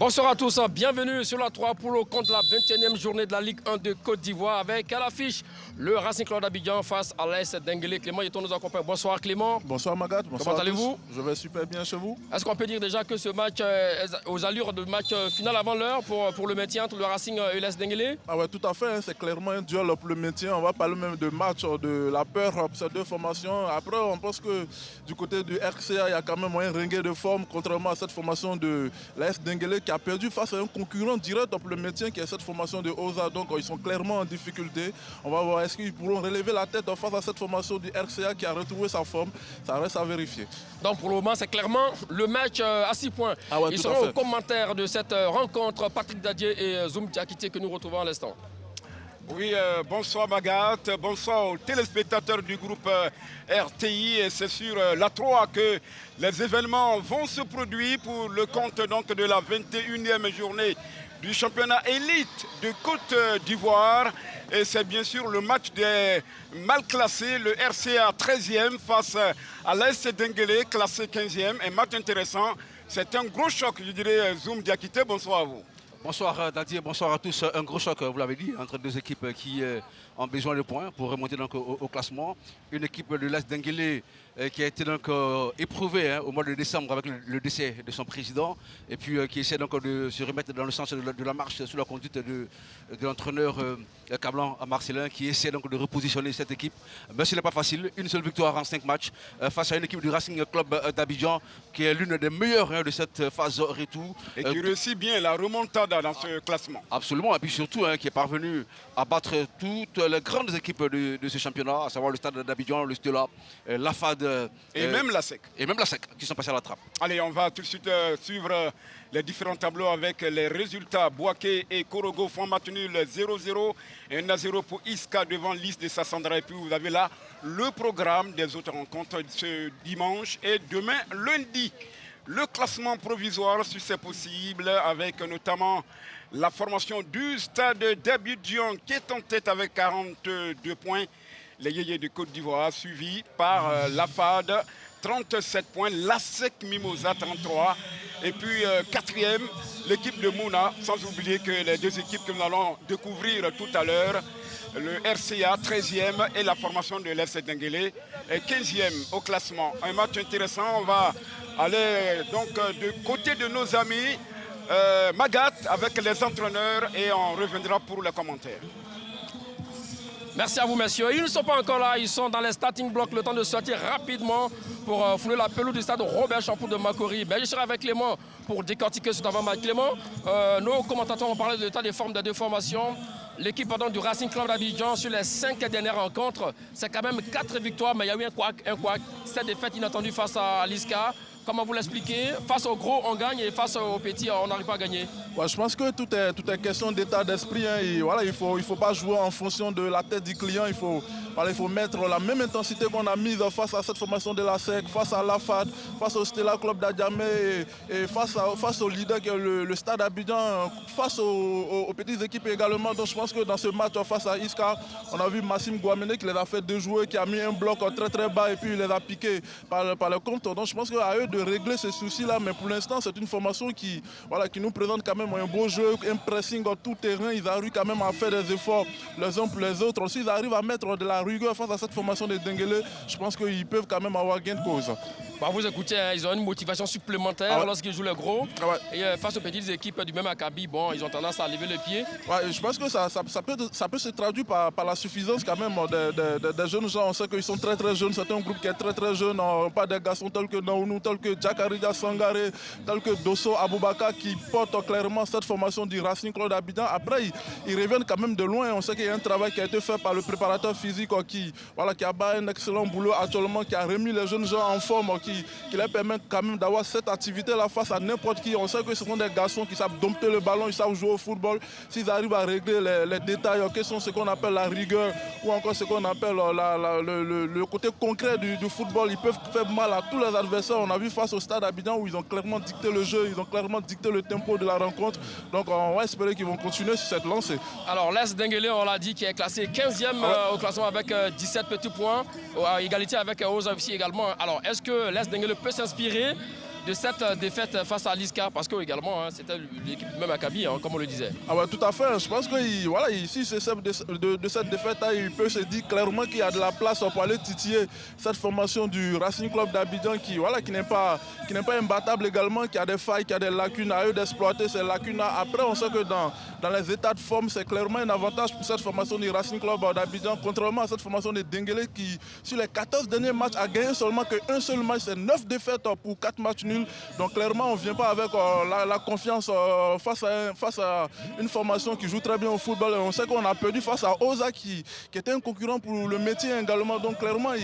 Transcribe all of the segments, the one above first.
Bonsoir à tous, bienvenue sur la 3 pour le compte de la 21e journée de la Ligue 1 de Côte d'Ivoire avec à l'affiche le Racing Club d'Abidjan face à l'AS Denguélé. Clément Yeton nous accompagne. Bonsoir Clément. Bonsoir Magat, bonsoir. Comment allez-vous? Je vais super bien chez vous. Est-ce qu'on peut dire déjà que ce match est aux allures de match final avant l'heure pour le maintien entre le Racing et l'AS Denguélé? Ah ouais, tout à fait, c'est clairement un duel pour le maintien. On va parler même de match, de la peur pour ces deux formations. Après, on pense que du côté du RCA, il y a quand même un ringuet de forme, contrairement à cette formation de l'AS Denguélé qui a perdu face à un concurrent direct pour le maintien qui est cette formation de Oza. Donc ils sont clairement en difficulté. On va voir est-ce qu'ils pourront relever la tête face à cette formation du RCA qui a retrouvé sa forme. Ça reste à vérifier. Donc pour le moment, c'est clairement le match à 6 points. Ah ouais, ils seront au commentaire de cette rencontre, Patrick Dadier et Zoum Diakité que nous retrouvons à l'instant. Oui, bonsoir Magat, bonsoir aux téléspectateurs du groupe RTI. Et c'est sur la 3 que les événements vont se produire pour le compte donc, de la 21e journée du championnat élite de Côte d'Ivoire. Et c'est bien sûr le match des mal classés, le RCA 13e face à l'AS Denguélé, classé 15e. Un match intéressant, c'est un gros choc, je dirais, Zoum Diakité, bonsoir à vous. Bonsoir Dadier, bonsoir à tous. Un gros choc, vous l'avez dit, entre deux équipes qui ont besoin de points pour remonter donc, au classement. Une équipe de l'AS Denguélé qui a été donc éprouvée au mois de décembre avec le décès de son président et puis qui essaie donc de se remettre dans le sens de la marche sous la conduite de l'entraîneur Cablan Marcelin qui essaie donc de repositionner cette équipe. Mais ce n'est pas facile, une seule victoire en 5 matchs face à une équipe du Racing Club d'Abidjan qui est l'une des meilleures de cette phase retour. Et qui réussit bien la remontada dans ce classement. Absolument, et puis surtout qui est parvenu à battre toutes les grandes équipes de ce championnat, à savoir le Stade d'Abidjan, le Stella, la FAD et même la SEC. Et même la SEC, qui sont passés à la trappe. Allez, on va tout de suite suivre les différents tableaux avec les résultats. Boaké et Korogo font match nul 0-0 et 1-0 pour Iska devant l'Is de Sassandra. Et puis vous avez là le programme des autres rencontres ce dimanche et demain lundi. Le classement provisoire, si c'est possible, avec notamment la formation du Stade d'Abidjan qui est en tête avec 42 points. Les Yéyés de Côte d'Ivoire, suivis par la FAD, 37 points, la SEC Mimosa, 33. Et puis quatrième, l'équipe de Mouna, sans oublier que les deux équipes que nous allons découvrir tout à l'heure, le RCA, 13e, et la formation de l'AS Denguélé, 15e au classement. Un match intéressant, on va aller donc du côté de nos amis Magat avec les entraîneurs et on reviendra pour les commentaires. Merci à vous, messieurs. Ils ne sont pas encore là, ils sont dans les starting blocks, le temps de sortir rapidement pour fouler la pelouse du stade Robert Champoux de Makori. Ben, je serai avec Clément pour décortiquer cet avant-match. Clément, nos commentateurs ont parlé de l'état des formes des deux formations. L'équipe du Racing Club d'Abidjan sur les 5 dernières rencontres, c'est quand même 4 victoires, mais il y a eu un couac, 7 défaites inattendues face à l'ISCA. Comment vous l'expliquez? Face aux gros, on gagne et face aux petits, on n'arrive pas à gagner. Ouais, je pense que tout est question d'état d'esprit. Hein, voilà, il faut pas jouer en fonction de la tête du client. Il faut mettre la même intensité qu'on a mise face à cette formation de la SEC, face à la FAD, face au Stella Club d'Adjamé et face au leader qui est le Stade Abidjan, face aux petites équipes également. Donc je pense que dans ce match face à Iska, on a vu Massim Gouamene qui les a fait déjouer, qui a mis un bloc très très bas et puis il les a piqués par le compte. Donc je pense qu'à eux de régler ce souci-là, mais pour l'instant c'est une formation qui nous présente quand même un beau jeu, un pressing en tout terrain. Ils arrivent quand même à faire des efforts les uns pour les autres. S'ils arrivent à mettre de la rigueur face à cette formation de Denguélé, je pense qu'ils peuvent quand même avoir gain de cause. Bah vous écoutez, hein, ils ont une motivation supplémentaire lorsqu'ils jouent les gros. Et face aux petites équipes du même acabit, bon, ils ont tendance à lever le pied. Ouais, je pense que ça peut se traduire par la suffisance quand même des jeunes gens. On sait qu'ils sont très très jeunes. C'est un groupe qui est très très jeune. Pas des garçons tels que Naounou, tels que Djakarida Sangaré, tels que Dosso Aboubaka qui portent clairement cette formation du Racing Club d'Abidjan. Après, ils reviennent quand même de loin. On sait qu'il y a un travail qui a été fait par le préparateur physique qui a bas un excellent boulot actuellement, qui a remis les jeunes gens en forme, qui leur permet quand même d'avoir cette activité-là face à n'importe qui. On sait que ce sont des garçons qui savent dompter le ballon, ils savent jouer au football. S'ils arrivent à régler les détails, quels sont ce qu'on appelle la rigueur ou encore ce qu'on appelle le côté concret du football, ils peuvent faire mal à tous les adversaires. On a vu face au Stade Abidjan où ils ont clairement dicté le jeu, ils ont clairement dicté le tempo de la rencontre. Donc on va espérer qu'ils vont continuer sur cette lancée. Alors l'AS Denguélé, on l'a dit, qui est classé 15e au classement avec 17 petits points, à égalité avec Oza FC également. Alors est-ce que l'AS Denguélé peut s'inspirer de cette défaite face à l'ISCA? Parce que également, hein, c'était l'équipe même Akabi, hein, comme on le disait. Ah ouais, tout à fait. Je pense que voilà, ici, de cette défaite-là, il peut se dire clairement qu'il y a de la place pour aller titiller cette formation du Racing Club d'Abidjan qui n'est pas imbattable également, qui a des failles, qui a des lacunes, à eux d'exploiter ces lacunes. Après, on sait que dans les états de forme, c'est clairement un avantage pour cette formation du Racing Club d'Abidjan, contrairement à cette formation de Denguélé qui, sur les 14 derniers matchs, a gagné seulement qu'un seul match, c'est 9 défaites pour 4 matchs nuls. Donc clairement, on ne vient pas avec la confiance face à une formation qui joue très bien au football. Et on sait qu'on a perdu face à Oza qui était un concurrent pour le métier également. Donc clairement,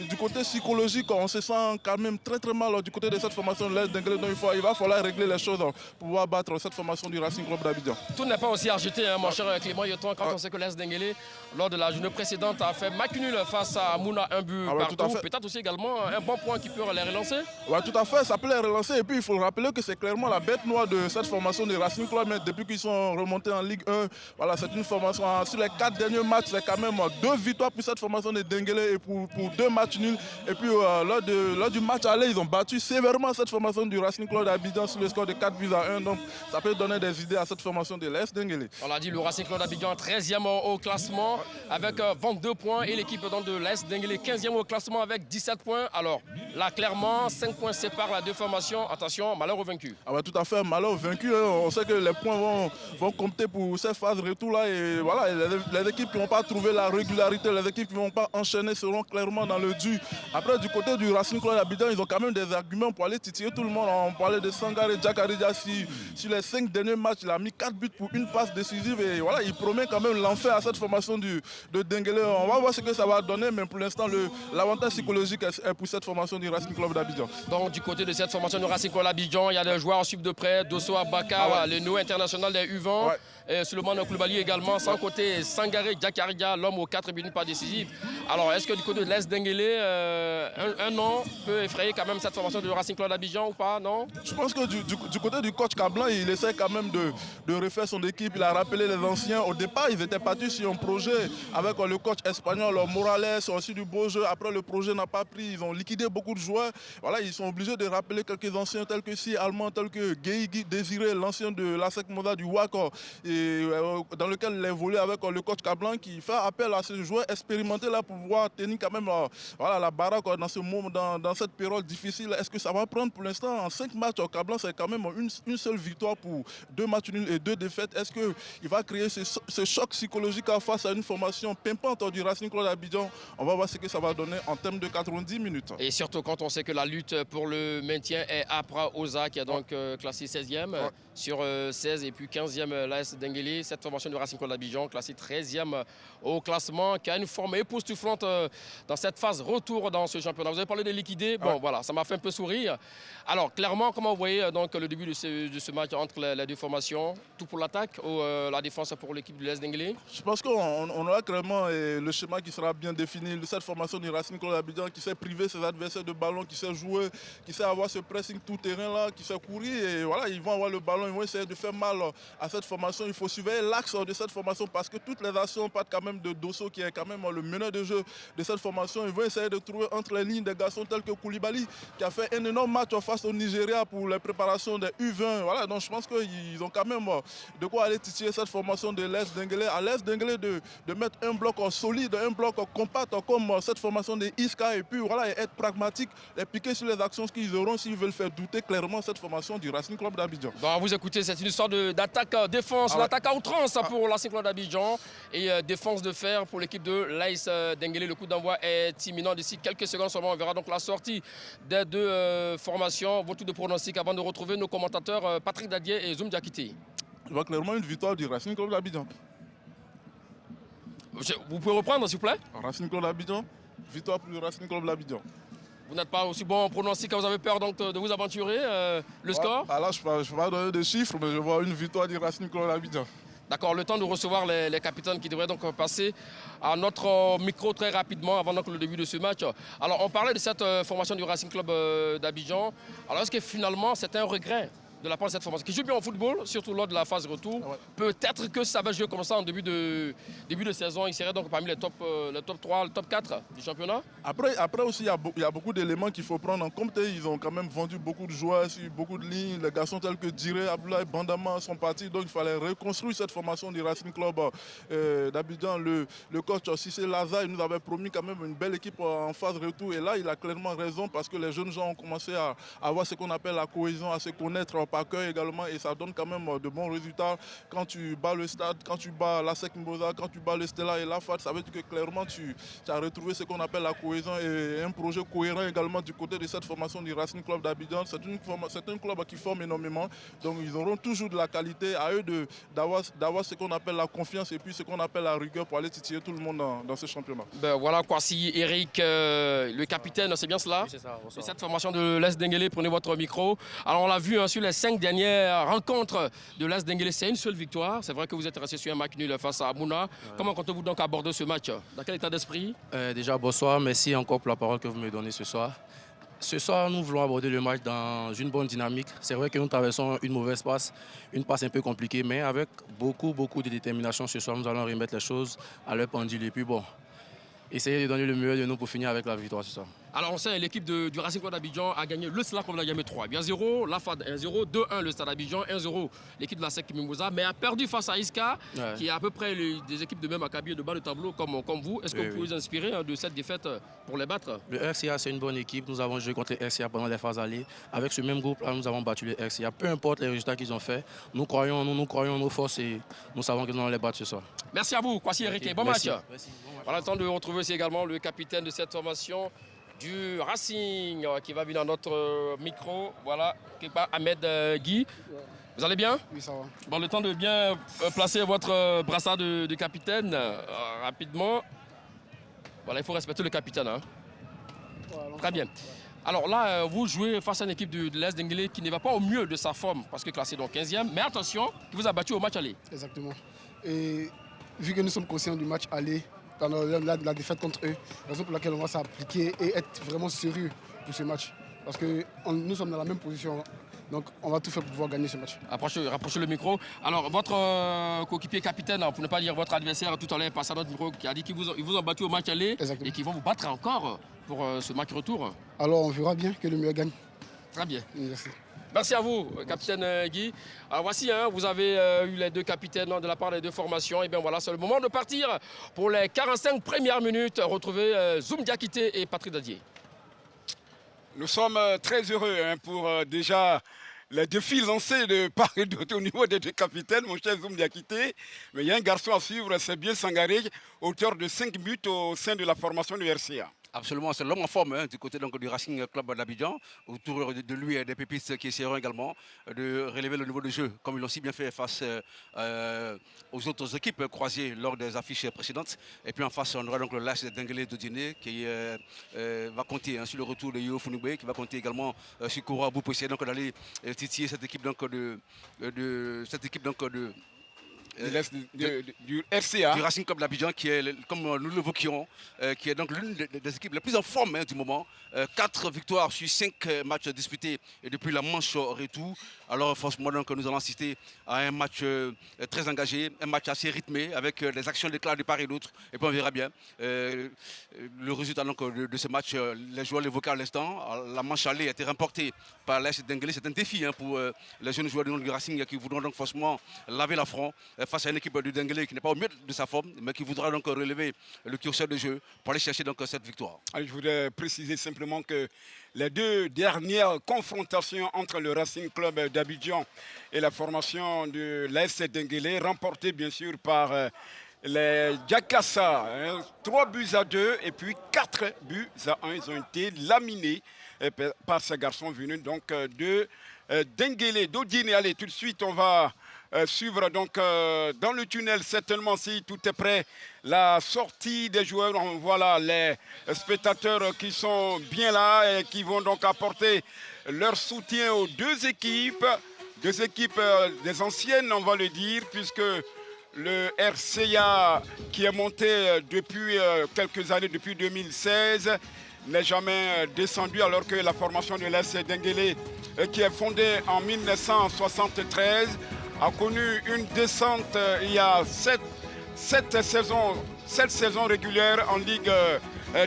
du côté psychologique, on se sent quand même très très mal du côté de cette formation de l'Est Denguélé. Donc il va falloir régler les choses pour pouvoir battre cette formation du Racing Club d'Abidjan. Tout n'est pas aussi agité, hein, mon cher Clément Yoton, quand on sait que l'Est Denguélé, lors de la journée précédente, a fait match nul face à Mouna, un but partout. Peut-être aussi également un bon point qui peut les relancer. Oui, tout à fait, ça peut les relancer. Et puis il faut rappeler que c'est clairement la bête noire de cette formation de Racing Club. Mais depuis qu'ils sont remontés en Ligue 1, voilà, c'est une formation. Sur les 4 derniers matchs, c'est quand même 2 victoires pour cette formation de Denguélé et pour 2 matchs nuls. Et puis lors du match aller, ils ont battu sévèrement cette formation du Racing Club d'Abidjan sur le score de 4-1. Donc ça peut donner des idées à cette formation de l'Est Denguélé. On l'a dit, le Racing Club d'Abidjan 13e au classement avec 22 points et l'équipe de l'Est Denguélé 15e au classement avec 17 points. Alors là, clairement, 5 points séparent la deux formations. Attention, malheur aux vaincus. Ah ouais, tout à fait, malheur aux vaincus. Hein. On sait que les points vont compter pour cette phase retour-là. Et voilà, les équipes qui ne vont pas trouver la régularité, les équipes qui ne vont pas enchaîner seront clairement dans le dur. Après, du côté du Racing Club d'Abidjan, ils ont quand même des arguments pour aller titiller tout le monde. On parlait de Sangaré Djakaridja. Sur les 5 derniers matchs, il a mis 4 buts pour une passe décisive. Et voilà, il promet quand même l'enfer à cette formation de Denguélé. On va voir ce que ça va donner, mais pour l'instant, l'avantage psychologique est pour cette formation du Racing Club d'Abidjan. Donc, du côté de cette formation du Racing Club d'Abidjan, il y a des joueurs suivent de près. Dosso Abaka, le nouveau international des U20. Ouais. Et Suleiman Koulibaly également, sans côté Sangaré Djakaridja, l'homme aux 4 buts pas décisifs. Alors, est-ce que du côté de l'Est Denguélé, un nom peut effrayer quand même cette formation du Racing Club d'Abidjan ou pas, non? Je pense que du côté du coach Kablan, il essaie quand même de refaire son équipe. Il a rappelé les anciens. Au départ, ils étaient partis sur un projet avec le coach espagnol Morales, aussi du beau jeu. Après, le projet n'a pas pris. Ils ont liquidé beaucoup de joueurs. Voilà, ils sont obligés de rappeler quelques anciens tels que Si Allemand, tels que Gueye Désiré, l'ancien de l'ASEC Moda du Wako, dans lequel il évolue avec le coach Kablan qui fait appel à ces joueurs expérimentés là pour pouvoir tenir quand même voilà, la baraque dans ce moment, dans cette période difficile. Est-ce que ça va prendre pour l'instant en 5 matchs au Kablan? C'est quand même une seule victoire pour 2 matchs nuls et 2 défaites. Est-ce qu'il va créer ce choc psychologique face à une formation pimpante du Racing Club d'Abidjan? On va voir ce que ça va donner en termes de 90 minutes. Et surtout quand on sait que la lutte pour le maintien est Apra Oza qui a donc classé 16e sur 16 et puis 15e l'AS Denguélé. Cette formation du Racing Club d'Abidjan classée 13e au classement qui a une forme époustouflante dans cette phase retour dans ce championnat. Vous avez parlé de liquider, bon voilà, ça m'a fait un peu sourire. Alors clairement, comment vous voyez donc le début de ce match entre les deux formations? Tout pour l'attaque ou la défense pour l'équipe de l'AS Denguélé? Je pense qu'on aura clairement le schéma qui sera bien défini. Cette formation du Racing Club d'Abidjan qui sait priver ses adversaires de ballon, qui sait jouer, qui sait avoir ce pressing tout terrain là, qui sait courir. Et voilà, ils vont avoir le ballon, ils vont essayer de faire mal à cette formation. Il faut surveiller l'axe de cette formation parce que toutes les actions partent quand même de Dosso qui est quand même le meneur de jeu de cette formation. Ils vont essayer de trouver entre les lignes des garçons tels que Koulibaly qui a fait un énorme match face au Nigeria pour les préparations des U20. Voilà, donc je pense qu'ils ont quand même de quoi aller titiller cette formation de l'Est Denguélé. À l'Est Denguélé de mettre un bloc solide, un bloc compact comme cette formation de Iska et puis voilà, et être pragmatique et piquer sur les actions qu'ils auront s'ils veulent faire douter clairement cette formation du Racing Club d'Abidjan. Donc vous écoutez, c'est une histoire d'attaque-défense, l'attaque à outrance pour le Racing Club d'Abidjan et défense de fer pour l'équipe de l'AS Denguélé. Le coup d'envoi est imminent d'ici quelques secondes seulement. On verra donc la sortie des deux formations. Votre tour de pronostic avant de retrouver nos commentateurs Patrick Dadier et Zoum Diakité. Je vois clairement une victoire du Racing Club d'Abidjan. Vous pouvez reprendre s'il vous plaît? Racing Club d'Abidjan, victoire pour le Racing Club d'Abidjan. Vous n'êtes pas aussi bon en pronostic quand vous avez peur donc de vous aventurer. Le score? Là, je ne peux pas donner de chiffres, mais je vois une victoire du Racing Club d'Abidjan. D'accord, le temps de recevoir les capitaines qui devraient donc passer à notre micro très rapidement avant donc le début de ce match. Alors, on parlait de cette formation du Racing Club d'Abidjan. Alors, est-ce que finalement, c'est un regret de la part de cette formation, qui joue bien au football, surtout lors de la phase retour. Ouais. Peut-être que ça va jouer comme ça en début de saison. Il serait donc parmi les top 3, le top 4 du championnat. Après aussi, il y a beaucoup d'éléments qu'il faut prendre en compte. Ils ont quand même vendu beaucoup de joueurs sur beaucoup de lignes. Les garçons tels que Diré, Abdoulaye, Bandama sont partis. Donc il fallait reconstruire cette formation du Racing Club d'Abidjan. Le coach Cissé Laza, il nous avait promis quand même une belle équipe en phase retour. Et là, il a clairement raison parce que les jeunes gens ont commencé à avoir ce qu'on appelle la cohésion, à se connaître par cœur également. Et ça donne quand même de bons résultats. Quand tu bats le Stade, quand tu bats la Sec Mbosa, quand tu bats le Stella et la FAT, ça veut dire que clairement tu as retrouvé ce qu'on appelle la cohésion et un projet cohérent également du côté de cette formation du Racing Club d'Abidjan. C'est un club qui forme énormément. Donc ils auront toujours de la qualité, à eux d'avoir ce qu'on appelle la confiance et puis ce qu'on appelle la rigueur pour aller titiller tout le monde dans ce championnat. Ben voilà quoi, si Eric, le capitaine, c'est bien cela? Oui, c'est ça. De cette formation de l'Est Denguélé, prenez votre micro. Alors on l'a vu sur les 5 dernières rencontres de l'Est Denguélé, c'est une seule victoire. C'est vrai que vous êtes resté sur un match nul face à Mouna. Ouais. Comment comptez-vous donc aborder ce match? Dans quel état d'esprit? Déjà, bonsoir. Merci encore pour la parole que vous me donnez ce soir. Ce soir, nous voulons aborder le match dans une bonne dynamique. C'est vrai que nous traversons une mauvaise passe, une passe un peu compliquée, mais avec beaucoup de détermination ce soir, nous allons remettre les choses à leur pendule. Et puis bon, essayer de donner le meilleur de nous pour finir avec la victoire ce soir. Alors on sait l'équipe du Racing Club d'Abidjan a gagné le SLA comme on l'a gagné 3-0, la FAD 1-0, 2-1 le Stade d'Abidjan, 1-0 l'équipe de la SEC Mimosa, mais a perdu face à Iska, ouais, qui est à peu près des équipes de même acabit de bas de tableau comme vous. Est-ce que vous pouvez vous inspirer de cette défaite pour les battre? Le RCA, c'est une bonne équipe. Nous avons joué contre le RCA pendant les phases allées. Avec ce même groupe-là, nous avons battu le RCA. Peu importe les résultats qu'ils ont faits, nous croyons en nos forces et nous savons que nous allons les battre ce soir. Merci à vous, Kwasi Eric, et bon match. Merci. Voilà, le temps de retrouver aussi également le capitaine de cette formation du Racing qui va venir dans notre micro. Voilà, quelque part, Ahmed Guy. Vous allez bien? Oui, ça va. Bon, le temps de bien placer votre brassard de capitaine rapidement. Voilà, il faut respecter le capitaine. Hein. Voilà, très bien. Alors là, vous jouez face à une équipe de l'Est Denguélé qui ne va pas au mieux de sa forme parce que classé donc 15e. Mais attention, qui vous a battu au match aller. Exactement. Et vu que nous sommes conscients du match aller, dans la défaite contre eux, raison pour laquelle on va s'appliquer et être vraiment sérieux pour ce match. Parce que nous sommes dans la même position, donc on va tout faire pour pouvoir gagner ce match. Rapprochez le micro. Alors votre coéquipier capitaine, pour ne pas dire votre adversaire, tout à l'heure passé à notre micro, qui a dit qu'ils vous ont battu au match aller. Exactement. Et qu'ils vont vous battre encore pour ce match retour. Alors on verra bien que le meilleur gagne. Très bien. Merci. Merci à vous, capitaine Guy. Alors voici, vous avez eu les deux capitaines de la part des deux formations. Et bien voilà, c'est le moment de partir pour les 45 premières minutes. Retrouver Zoum Diakité et Patrick Dadier. Nous sommes très heureux pour déjà les défis lancés de part et d'autre au niveau des deux capitaines, mon cher Zoum Diakité. Mais il y a un garçon à suivre, c'est bien Sangaré, auteur de 5 buts au sein de la formation du RCA. Absolument, c'est l'homme en forme du côté donc, du Racing Club d'Abidjan. Autour de lui, il y a des pépistes qui essaieront également de relever le niveau de jeu, comme ils l'ont si bien fait face aux autres équipes croisées lors des affiches précédentes. Et puis en face, on aura donc le LAS Denguélé de Djiné qui va compter sur le retour de Yo Founougbé, qui va compter également sur Koura Abou pour essayer d'aller titiller cette équipe du RCA, du Racing Club d'Abidjan, qui est, comme nous l'évoquions, qui est donc l'une des équipes les plus en forme du moment. 4 victoires sur 5 matchs disputés et depuis la manche retour. Alors forcément donc, nous allons assister à un match très engagé, un match assez rythmé avec des actions d'éclat de part et d'autre. Et puis on verra bien le résultat donc, de ce match. Les joueurs l'évoquaient à l'instant. La manche allée a été remportée par l'AS Denguélé. C'est un défi pour les jeunes joueurs du Racing qui voudront donc forcément laver l'affront face à une équipe du Denguélé qui n'est pas au mieux de sa forme, mais qui voudra donc relever le curseur de jeu pour aller chercher donc cette victoire. Je voudrais préciser simplement que les deux dernières confrontations entre le Racing Club d'Abidjan et la formation de l'AS Denguélé, remportées bien sûr par les Diakassa, 3-2 et puis 4-1. Ils ont été laminés par ces garçons venus donc de Denguélé, d'Odine. Allez, tout de suite, on va suivre donc dans le tunnel, certainement, si tout est prêt, la sortie des joueurs. Voilà les spectateurs qui sont bien là et qui vont donc apporter leur soutien aux deux équipes des anciennes, on va le dire, puisque le RCA qui est monté depuis quelques années, depuis 2016, n'est jamais descendu alors que la formation de l'AS Denguélé, qui est fondée en 1973, a connu une descente il y a 7 saisons régulières en Ligue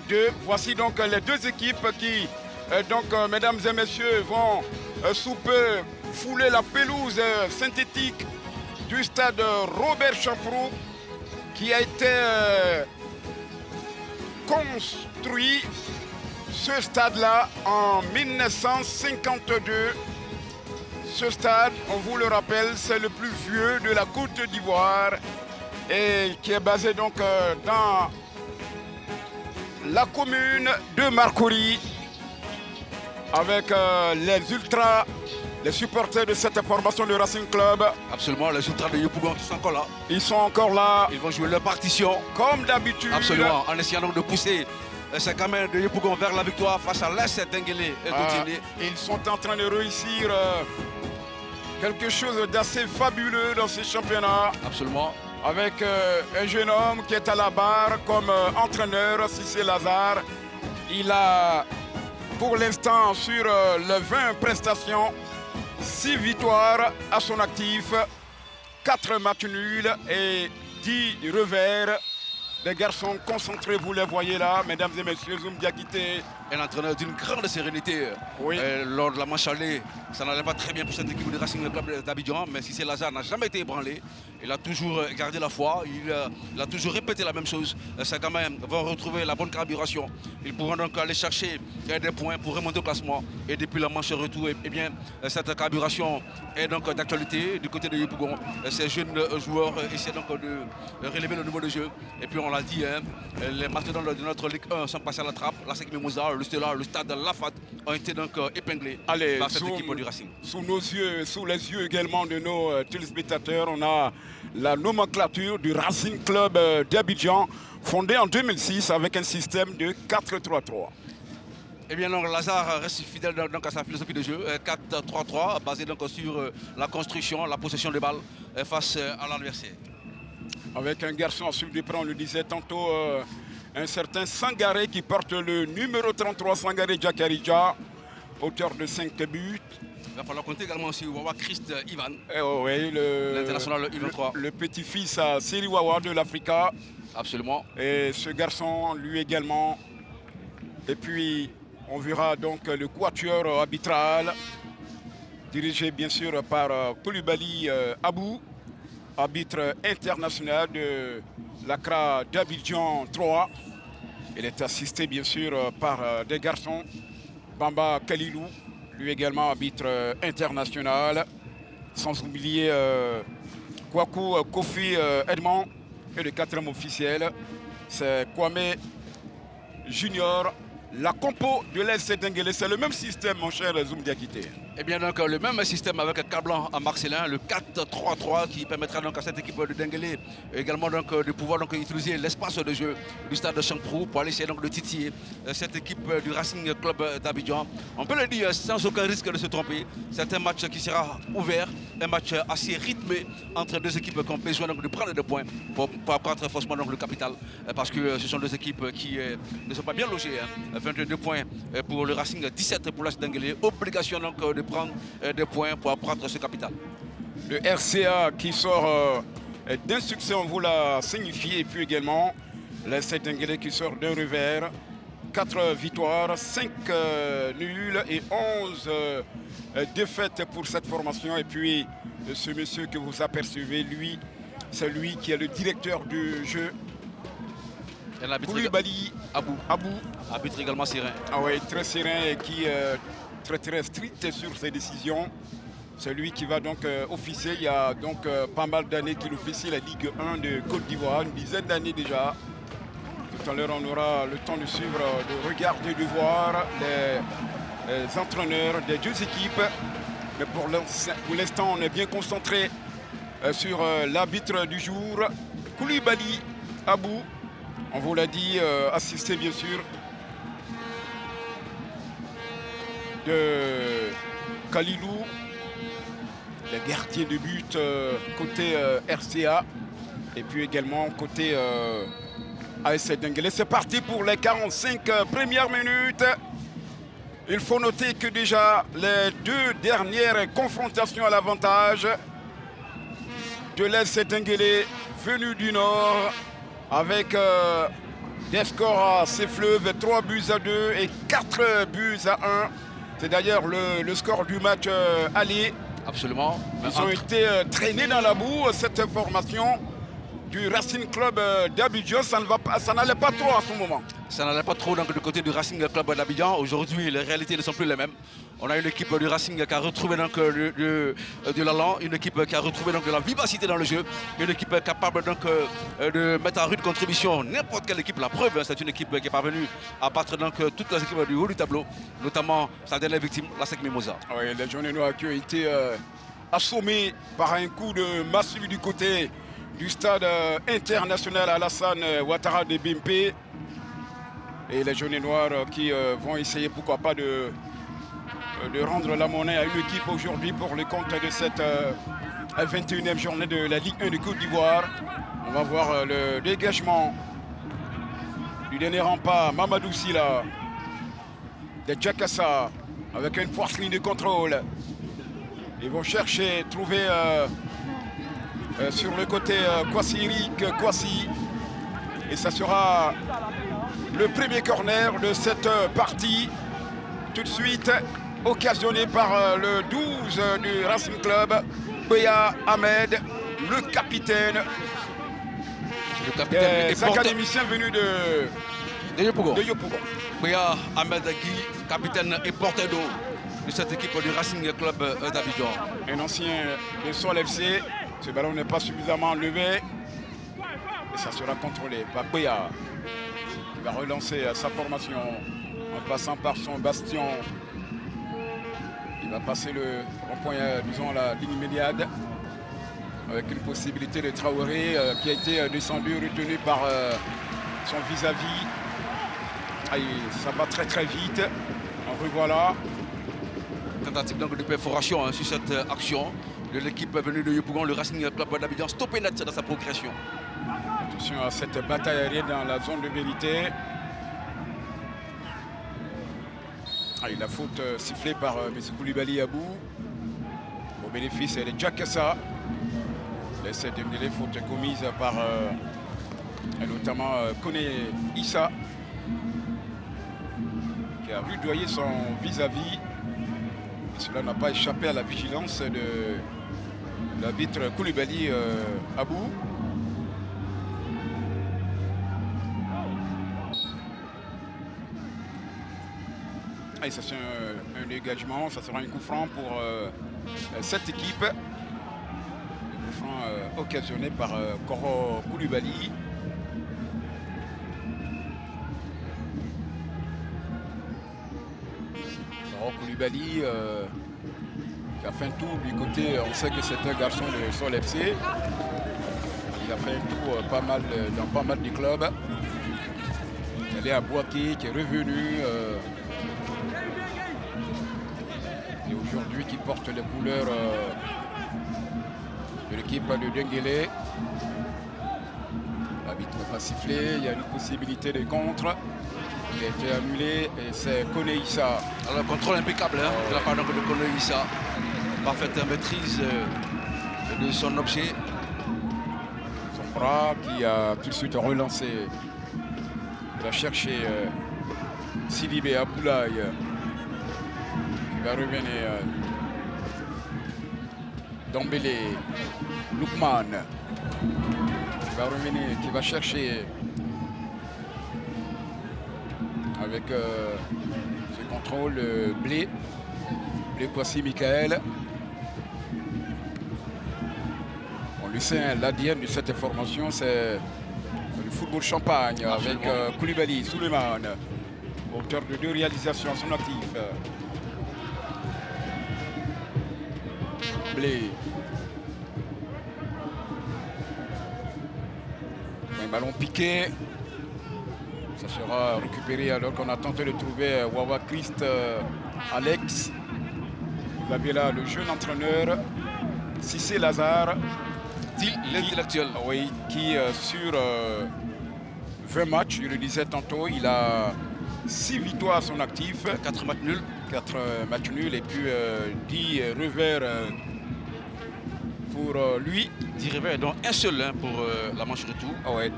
2. Voici donc les deux équipes qui, mesdames et messieurs, vont sous peu fouler la pelouse synthétique du stade Robert Champroux, qui a été construit, ce stade-là, en 1952. Ce stade, on vous le rappelle, c'est le plus vieux de la Côte d'Ivoire et qui est basé donc dans la commune de Marcory, avec les ultras, les supporters de cette formation de Racing Club. Absolument, les ultras de Yopougon qui sont encore là. Ils sont encore là. Ils vont jouer leur partition. Comme d'habitude. Absolument, en essayant donc de pousser ces gamins de Yopougon vers la victoire face à l'AS Denguélé et Gauthier. Ils sont en train de réussir quelque chose d'assez fabuleux dans ces championnats. Absolument. Avec un jeune homme qui est à la barre comme entraîneur, Cissé Lazare. Il a pour l'instant sur les 20 prestations, 6 victoires à son actif, 4 matchs nuls et 10 revers. Des garçons concentrés, vous les voyez là, mesdames et messieurs, Zoum Diakité. Un entraîneur d'une grande sérénité. Oui. Lors de la manche allée, ça n'allait pas très bien pour cette équipe de Racing Club d'Abidjan, mais Cissé Lazare n'a jamais été ébranlé. Il a toujours gardé la foi, il a toujours répété la même chose. Ces gamins vont retrouver la bonne carburation. Ils pourront donc aller chercher des points pour remonter au classement. Et depuis la manche retour, eh bien, cette carburation est donc d'actualité du côté de Yopougon. Ces jeunes joueurs essaient donc de relever le niveau de jeu. Et puis on l'a dit, les mastodontes de notre Ligue 1 sont passés à la trappe. La SEC Mimosa, le Stella, le Stade Lafat ont été donc épinglés par cette équipe du Racing. Sous nos yeux, sous les yeux également de nos téléspectateurs, on a la nomenclature du Racing Club d'Abidjan, fondé en 2006 avec un système de 4-3-3. Eh bien, donc, Lazare reste fidèle donc, à sa philosophie de jeu, 4-3-3, basé donc sur la construction, la possession de balles face à l'adversaire. Avec un garçon à suivre de près, on le disait tantôt, un certain Sangaré qui porte le numéro 33, Sangaré Djakaridja, auteur de 5 buts. Il va falloir compter également aussi Wawa Christ Ivan, oui, l'international Ivan 3. Le petit-fils à Seri Wawa de l'Africa. Absolument. Et ce garçon, lui également. Et puis, on verra donc le quatuor arbitral, dirigé bien sûr par Koulibaly Abou, arbitre international de l'Accra d'Abidjan 3. Il est assisté bien sûr par des garçons, Bamba Kalilou, lui également arbitre international, sans oublier Kwaku Kofi Edmond, et le 4e officiel, c'est Kwame Junior. La compo de l'AS Denguélé, c'est le même système, mon cher Zoum Diakité. Eh bien, donc, le même système avec un câblant à Marcelin, le 4-3-3 qui permettra donc à cette équipe de Denguélé également donc, de pouvoir donc, utiliser l'espace de jeu du stade de Champroux pour aller essayer donc, de titiller cette équipe du Racing Club d'Abidjan. On peut le dire sans aucun risque de se tromper. C'est un match qui sera ouvert, un match assez rythmé entre deux équipes qui ont besoin donc, de prendre des points pour accroître forcément donc, le capital. Parce que ce sont deux équipes qui ne sont pas bien logées. 22 points pour le Racing, 17 pour l'AS Denguélé. Obligation donc de prendre des points pour accroître ce capital. Le RCA qui sort d'un succès, on vous l'a signifié, et puis également l'AS Denguélé qui sort d'un revers. 4 victoires, 5 nuls et 11 défaites pour cette formation. Et puis ce monsieur que vous apercevez, lui, c'est lui qui est le directeur du jeu. Koulibaly Abou. Arbitre également serein. Ah oui, très serein et qui est très strict sur ses décisions. C'est lui qui va donc officier. Il y a donc pas mal d'années qu'il officie la Ligue 1 de Côte d'Ivoire, une dizaine d'années déjà. Tout à l'heure, on aura le temps de suivre, de regarder, de voir les entraîneurs des deux équipes. Mais pour l'instant, on est bien concentré sur l'arbitre du jour, Koulibaly Abou. On vous l'a dit, assisté bien sûr de Kalilou, le gardien de but côté RCA, et puis également côté AS Denguélé. C'est parti pour les 45 premières minutes. Il faut noter que déjà les 2 dernières confrontations à l'avantage de l'AS Denguélé venu du Nord avec des scores assez fleuves, 3 buts à 2 et 4 buts à 1. C'est d'ailleurs le score du match aller. Absolument. Ils ont été traînés dans la boue, cette formation du Racing Club d'Abidjan. Ça n'allait pas trop à ce moment. Ça n'allait pas trop donc, du côté du Racing Club d'Abidjan. Aujourd'hui, les réalités ne sont plus les mêmes. On a une équipe du Racing qui a retrouvé donc, de l'allant, une équipe qui a retrouvé donc, de la vivacité dans le jeu, une équipe capable donc, de mettre en rude contribution n'importe quelle équipe. La preuve, c'est une équipe qui est parvenue à battre donc, toutes les équipes du haut du tableau, notamment sa dernière victime, la SEC Mimosa. Oui, les jaunes et noirs qui ont été assommés par un coup de massue du côté du stade international Alassane Ouattara de Bimpe. Et les jaunes et noirs qui vont essayer, pourquoi pas, de rendre la monnaie à une équipe aujourd'hui pour le compte de cette 21e journée de la Ligue 1 de Côte d'Ivoire. On va voir le dégagement du dernier rempart, Mamadou Silla, de Djakassa, avec une poitrine de contrôle. Ils vont chercher, trouver sur le côté Kwasi-Eric Kwasi. Et ça sera le premier corner de cette partie. Tout de suite, occasionné par le 12 du Racing Club, Beya Ahmed, le capitaine des académiciens venus de Yopougon. Beya Ahmed Agui, capitaine et porteur d'eau de cette équipe du Racing Club d'Abidjan. Un ancien de Sol FC. Ce ballon n'est pas suffisamment levé. Et ça sera contrôlé par Beya, qui va relancer sa formation en passant par son bastion. Il va passer le rond-point, disons, à la ligne médiane, avec une possibilité de Traoré qui a été descendu, retenu par son vis-à-vis. Ça va très très vite. En revoilà. Tentative donc de perforation sur cette action de l'équipe venue de Yopougon, le Racing Club d'Abidjan, stoppé net dans sa progression. Attention à cette bataille aérienne dans la zone de vérité. La faute sifflée par M. Koulibaly Abou au bénéfice de Djakassa. L'essai de Denguélé, faute commise par notamment Kone Issa, qui a rudoyé son vis-à-vis. Et cela n'a pas échappé à la vigilance de l'arbitre Koulibaly Abou. Et ça c'est un dégagement, ça sera un coup franc pour cette équipe. Un coup franc occasionné par Koro Koulibaly. Koro Koulibaly qui a fait un tour du côté, on sait que c'est un garçon de Sol FC. Il a fait un tour dans pas mal de clubs. Il est allé à Boaké, qui est revenu. Et aujourd'hui qui porte les couleurs de l'équipe de Denguélé. L'arbitre n'a pas sifflé, il y a une possibilité de contre qui a été annulée et c'est Kone Issa. Alors contrôle impeccable de la part de Kone Issa. Parfaite maîtrise de son objet. Son bras qui a tout de suite relancé. Il va chercher Sidibé Aboulaye. Va revenir Dombélé, Loukman qui va revenir, qui va chercher avec ce contrôle Blé Kwasi Michael. On le sait, l'ADN de cette formation, c'est le football champagne. Absolument. Avec Koulibaly, Souleymane, auteur de 2 réalisations à son actif. Blé. Un ballon piqué. Ça sera récupéré alors qu'on a tenté de trouver Wawa Christ Alex. Vous avez là le jeune entraîneur Cissé Lazare. L'intellectuel. Oui, qui sur 20 matchs, je le disais tantôt, il a 6 victoires à son actif. 4 matchs nuls. 4 matchs nuls et puis 10 revers pour lui. 10 revers, dont un seul pour la manche retour. Ah ouais.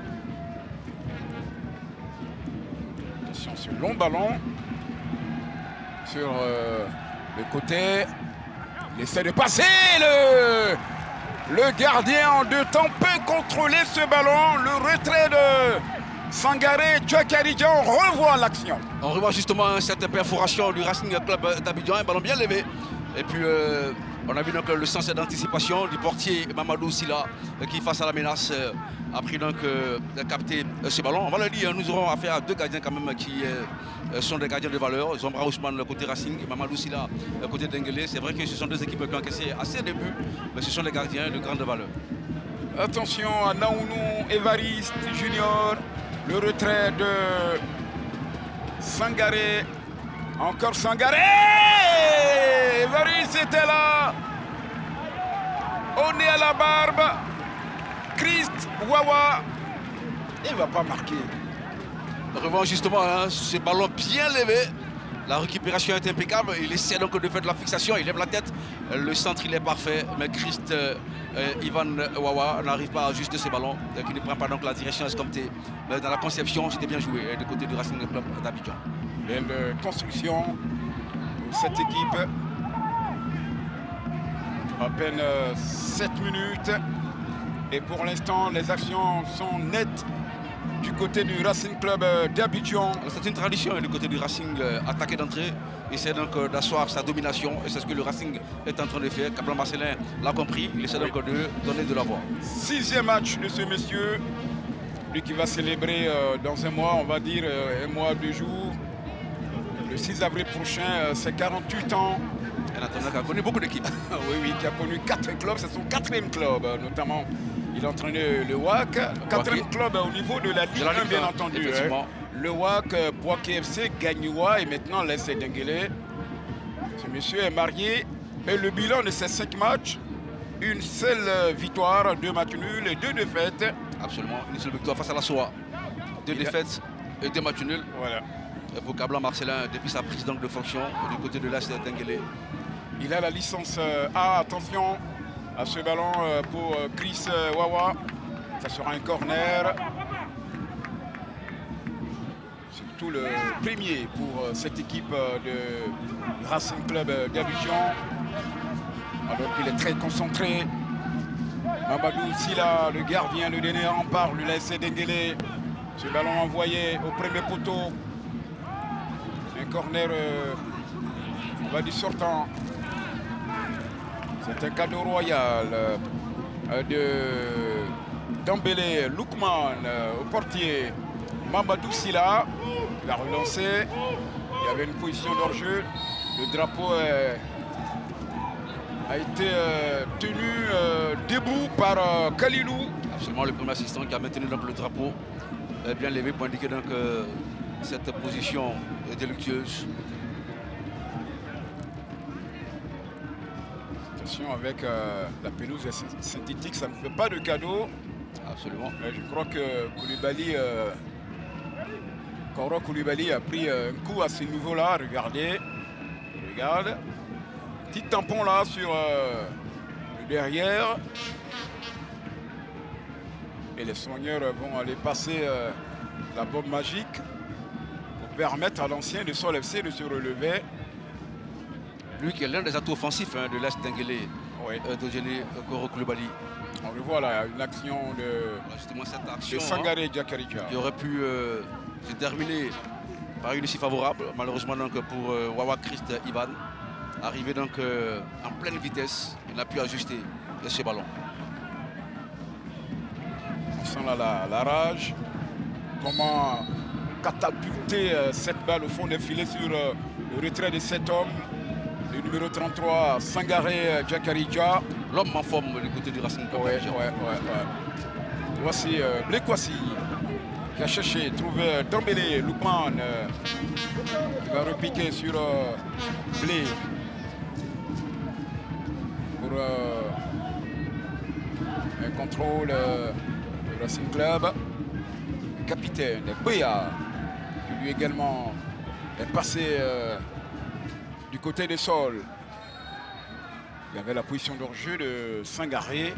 Attention, ce long ballon sur le côté. Il essaie de passer. Le gardien en 2 temps peut contrôler ce ballon. Le retrait de Sangaré, Djakaridja, on revoit l'action. On revoit justement cette perforation du Racing Club d'Abidjan, un ballon bien levé. Et puis on a vu donc le sens d'anticipation du portier Mamadou Silla qui, face à la menace, a pris donc capté ce ballon. On va le dire, nous aurons affaire à 2 gardiens quand même qui sont des gardiens de valeur. Zombra Ousmane côté Racing et Mamadou Silla côté Denguélé. C'est vrai que ce sont 2 équipes qui ont encaissé assez de buts, mais ce sont des gardiens de grande valeur. Attention à Naounou Evariste Junior. Le retrait de Sangaré. Encore Sangaré. Evariste était là. Au nez à la barbe. Christ Wawa. Il ne va pas marquer. On revoit justement ce ballon bien levé. La récupération est impeccable. Il essaie donc de faire de la fixation. Il lève la tête. Le centre, il est parfait. Mais Christ Ivan Wawa n'arrive pas à ajuster ce ballon. Qui ne prend pas donc la direction escomptée. Mais dans la conception, c'était bien joué du côté du Racing Club d'Abidjan. Belle construction de cette équipe. À peine 7 minutes. Et pour l'instant, les actions sont nettes du côté du Racing Club d'Abidjan. C'est une tradition du côté du Racing, attaquer d'entrée, essaie donc d'asseoir sa domination et c'est ce que le Racing est en train de faire. Caplan Marcelin l'a compris, il essaie donc de donner de la voix. 6e match de ce monsieur, lui qui va célébrer dans un mois, on va dire un mois, 2 jours. Le 6 avril prochain, c'est 48 ans. Un entraîneur qui a connu beaucoup d'équipes. Oui, qui a connu 4 clubs, c'est son 4e club, notamment. Il a entraîné le WAC, 4e club au niveau de la Ligue 1, bien entendu. Le WAC, Boaké FC, Gagnoua et maintenant l'AS Denguélé. Ce monsieur est marié et le bilan de ces 5 matchs, une seule victoire, 2 matchs nuls et 2 défaites. Absolument, une seule victoire face à la SOA. 2 défaites et 2 matchs nuls. Voilà. Pour Caplan Marcelin, depuis sa prise donc de fonction du côté de l'AS Denguélé. Il a la licence A, attention à ce ballon pour Chris Wawa. Ça sera un corner. Surtout le premier pour cette équipe de Racing Club d'Abidjan. Alors qu'il est très concentré. Mamadou Silla, le gardien, le dernier rempart, lui laisse Denguélé. Ce ballon envoyé au premier poteau. Un corner, on va dire sortant. C'est un cadeau royal de Dembélé, Loukman au portier, Mamadou Silla. Il a relancé. Il y avait une position d'hors-jeu. Le drapeau a été tenu debout par Kalilou. Absolument, le premier assistant qui a maintenu donc le drapeau bien levé pour indiquer donc cette position délictueuse. Avec la pelouse synthétique, ça ne fait pas de cadeau. Absolument. Je crois que Koro Koulibaly a pris un coup à ce niveau-là. Regardez. Regarde. Petit tampon là sur le derrière. Et les soigneurs vont aller passer la bombe magique pour permettre à l'ancien de Sol FC de se relever. Lui qui est l'un des atouts offensifs de l'Est Denguélé, d'Odjene Koro Koulibaly. On le voit là, une action justement cette action de Sangaré Djakaridja. Qui aurait pu se terminer par une issue favorable. Malheureusement donc pour Wawa Christ Ivan. Arrivé donc en pleine vitesse, il n'a pu ajuster ce ballon. On sent là la rage. Comment catapulter cette balle au fond des filets sur le retrait de cet homme. Le numéro 33, Sangaré Djakaridja. L'homme en forme du côté du Racing Club. Voici Blekwasi qui a cherché, trouvé Dembélé, Loukman qui va repiquer sur Blé pour un contrôle du Racing Club. capitaine, Béa, qui lui également est passé du côté des sols. Il y avait la position de jeu de Sangaré.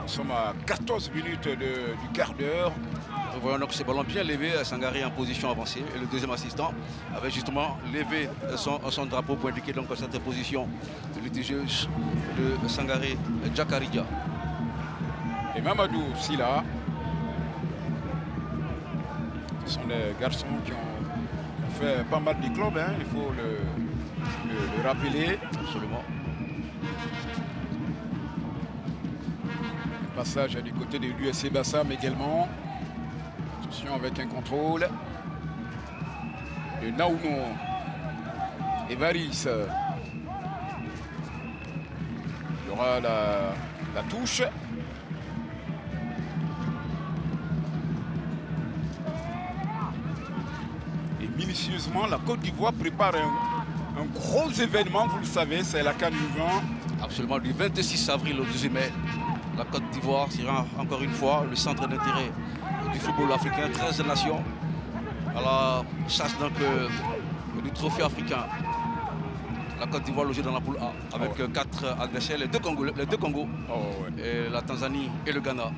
Nous sommes à 14 minutes du quart d'heure. Nous voyons donc ce ballon bien levé, Sangaré en position avancée. Et le deuxième assistant avait justement levé son drapeau pour indiquer donc cette position de litigieuse de Sangaré Djakaridja. Et Mamadou Silla. Ce sont des garçons qui ont fait pas mal de clubs, hein, il faut le rappeler. Absolument. Passage du côté de l'USC Bassam également. Attention avec un contrôle de Naouno et Varis. Il y aura la touche. Et minutieusement, la Côte d'Ivoire prépare un gros événement, vous le savez, c'est la CAN U20. Absolument, du 26 avril au 12 mai. La Côte d'Ivoire sera encore une fois le centre d'intérêt du football africain. 13 nations à la chasse donc, du trophée africain. La Côte d'Ivoire logée dans la poule A avec 4 adversaires, les deux Congos, et la Tanzanie et le Ghana.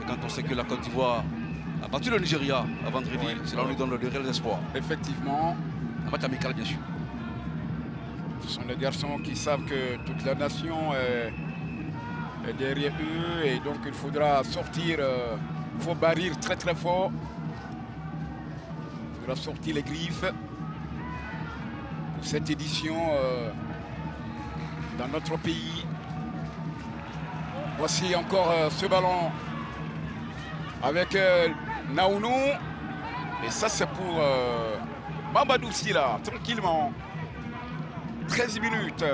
Et quand on sait que la Côte d'Ivoire a battu le Nigeria à vendredi, cela nous donne de réels espoirs. Effectivement. Un match amical bien sûr. Ce sont des garçons qui savent que toute la nation est derrière eux et donc il faudra sortir, il faut barrir très très fort. Il faudra sortir les griffes pour cette édition dans notre pays. Voici encore ce ballon avec Naounou. Et ça c'est pour Mamadou Silla, tranquillement. 13 minutes.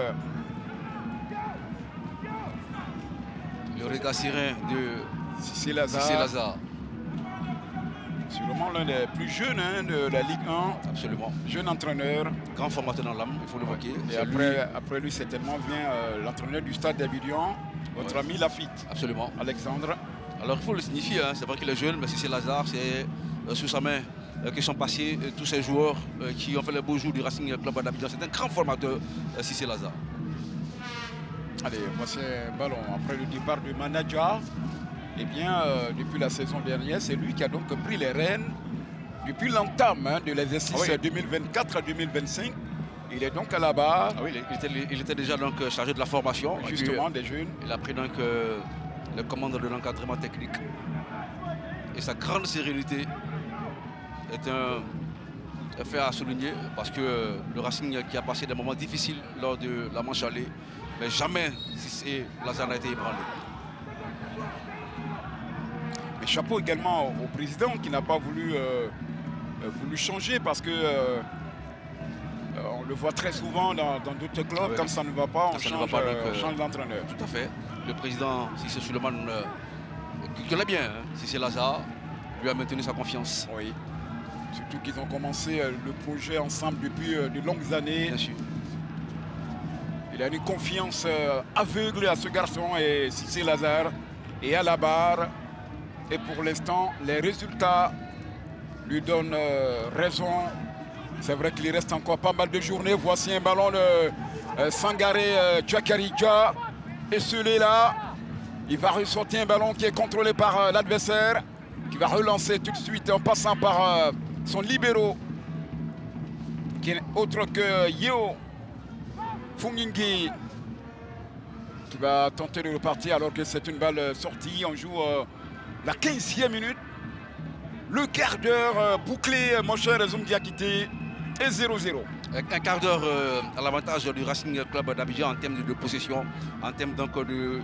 Le regard serein de Cissé Lazare. Sûrement l'un des plus jeunes de la Ligue 1. Absolument. Jeune entraîneur. Grand formateur dans l'âme, il faut l'évoquer. Et après lui, certainement vient l'entraîneur du Stade d'Abidjan, votre ami Lafitte. Absolument. Alexandre. Alors il faut le signifier, hein. C'est vrai qu'il est jeune, mais Cissé Lazare, c'est sous sa main que sont passés tous ces joueurs qui ont fait les beaux jours du Racing Club d'Abidjan. C'est un grand formateur, Cissé Lazare. Allez, voici un ballon. Après le départ de Manadja, eh bien, depuis la saison dernière, c'est lui qui a donc pris les rênes depuis l'entame de l'exercice 2024 à 2025. Il est donc à la barre. Ah oui, il était déjà donc chargé de la formation. Justement, des jeunes. Il a pris donc le commande de l'encadrement technique. Et sa grande sérénité est un fait à souligner parce que le Racing qui a passé des moments difficiles lors de la manche allée, mais jamais Cissé Lazare n'a été ébranlé. Mais chapeau également au président qui n'a pas voulu changer parce que on le voit très souvent dans d'autres clubs. Quand ça ne va pas, on change d'entraîneur. Tout à fait. Le président Cissé Souleymane, qui connaît bien Cissé Lazare, lui a maintenu sa confiance. Oui. Surtout qu'ils ont commencé le projet ensemble depuis de longues années. Bien sûr. Il a une confiance aveugle à ce garçon et Cissé Lazare est à la barre. Et pour l'instant, les résultats lui donnent raison. C'est vrai qu'il reste encore pas mal de journées. Voici un ballon de Sangaré Djakaridja. Et celui-là, il va ressortir un ballon qui est contrôlé par l'adversaire, qui va relancer tout de suite en passant par son libéro, qui est autre que Yeo Fungingi, qui va tenter de repartir alors que c'est une balle sortie. On joue la 15e minute. Le quart d'heure bouclé, mon cher Zoum Diakité, et 0-0. Un quart d'heure à l'avantage du Racing Club d'Abidjan en termes de possession, en termes donc de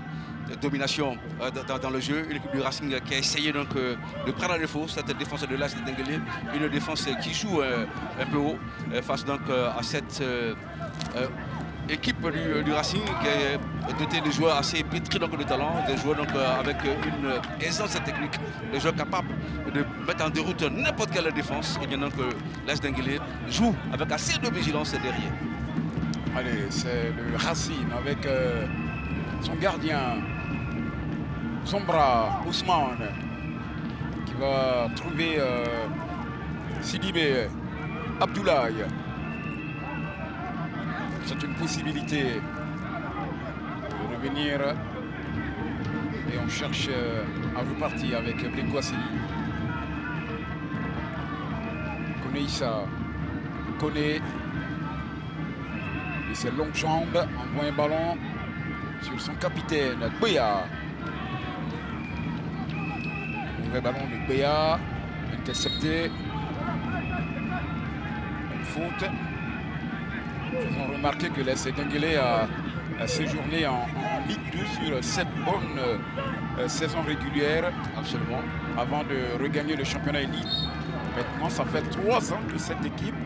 domination dans le jeu. Une équipe du Racing qui a essayé donc de prendre à défaut cette défense de l'As de Denguélé. Une défense qui joue un peu haut face donc à cette équipe du Racing qui est dotée de joueurs assez pétris donc de talent, des joueurs donc avec une aisance technique, des joueurs capables de mettre en déroute n'importe quelle défense. Et bien donc l'As Denguélé joue avec assez de vigilance derrière. Allez, c'est le Racing avec son gardien Zombra, Ousmane, qui va trouver Sidibé, Abdoulaye. C'est une possibilité de revenir. Et on cherche à repartir avec Blekouassi. Koneïssa. Kone. Et ses longues jambes envoie un ballon sur son capitaine, Béa. Mauvais ballon de Béa. Intercepté. Une faute. Faisons remarquer que l'AS Denguélé a séjourné en Ligue 2 sur 7 bonnes saisons régulières. Absolument. Avant de regagner le championnat élite. Maintenant, ça fait 3 ans que cette équipe,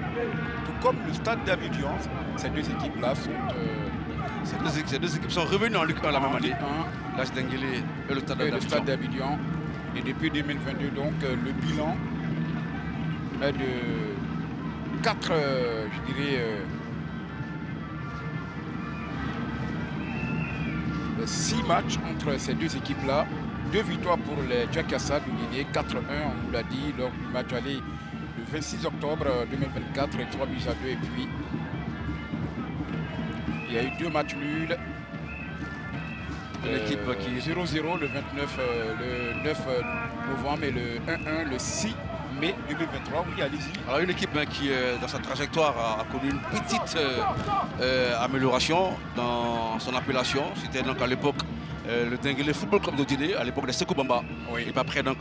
tout comme le Stade d'Abidjan, ces deux équipes-là sont... Ces deux équipes sont revenues en Ligue 1 la même année. L'AS Denguélé et le Stade d'Abidjan. Et depuis 2022, donc, le bilan est de 4, je dirais... 6 matchs entre ces deux équipes-là. 2 victoires pour les Jakassa du Guinée, 4-1, on nous l'a dit, lors du match aller le 26 octobre 2024, et 3 buts à 2. Et puis, il y a eu 2 matchs nuls. L'équipe qui 0-0 le 9 novembre et le 1-1 le 6 mai 2023. Oui, allez-y. Alors une équipe qui, dans sa trajectoire, a connu une petite amélioration dans son appellation. C'était donc à l'époque le Denguélé Football Club de Guinée, à l'époque de Sékou Bamba. Oui. Et puis après, donc,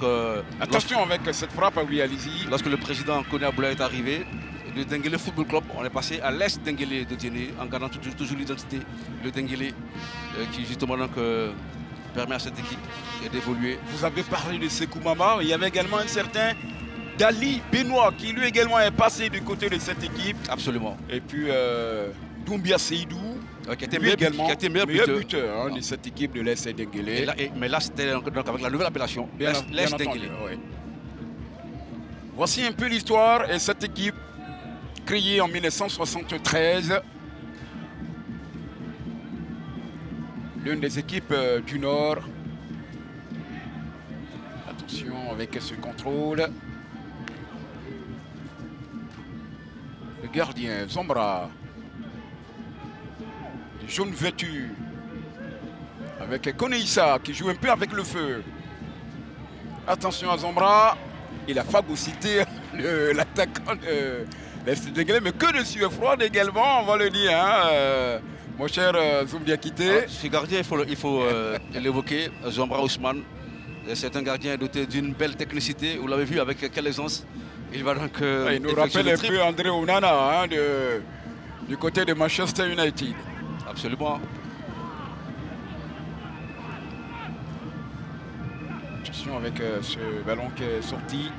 attention avec cette frappe, oui, allez-y. Lorsque le président Koné Aboula est arrivé, le Denguélé Football Club, on est passé à l'Est Denguélé de Guinée, en gardant toujours l'identité de Denguélé, qui justement donc, permet à cette équipe d'évoluer. Vous avez parlé de Sékou Bamba, il y avait également un certain Dali Benoît qui lui également est passé du côté de cette équipe. Absolument. Et puis Doumbia Seydou, qui était meilleur buteur de cette équipe de l'AS Denguélé. Mais là, c'était donc avec la nouvelle appellation, l'AS Denguélé. Ouais. Voici un peu l'histoire et cette équipe créée en 1973. L'une des équipes du Nord. Attention avec ce contrôle. Le gardien, Zombra. Les jaunes vêtus. Avec Koneïssa qui joue un peu avec le feu. Attention à Zombra. Il a phagocyté l'attaquant de l'AS Denguélé, mais que de sueur froide également, on va le dire. Hein, mon cher Zoumbiakité. Ce gardien, il faut l'évoquer, Zombra Ousmane. C'est un gardien doté d'une belle technicité. Vous l'avez vu avec quelle aisance. Il va donc. Il nous rappelle un peu André Onana hein, du côté de Manchester United. Absolument. Attention avec ce ballon qui est sorti.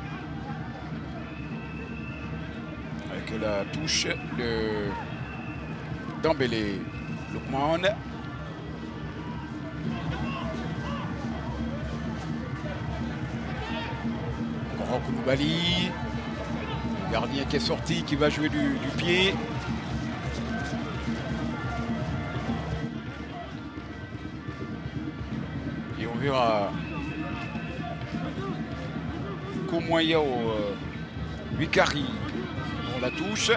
Avec la touche de Dembélé. Lookman. Koulibaly. Le gardien qui est sorti, qui va jouer du pied. Et on verra Komoyao Wikari pour la touche.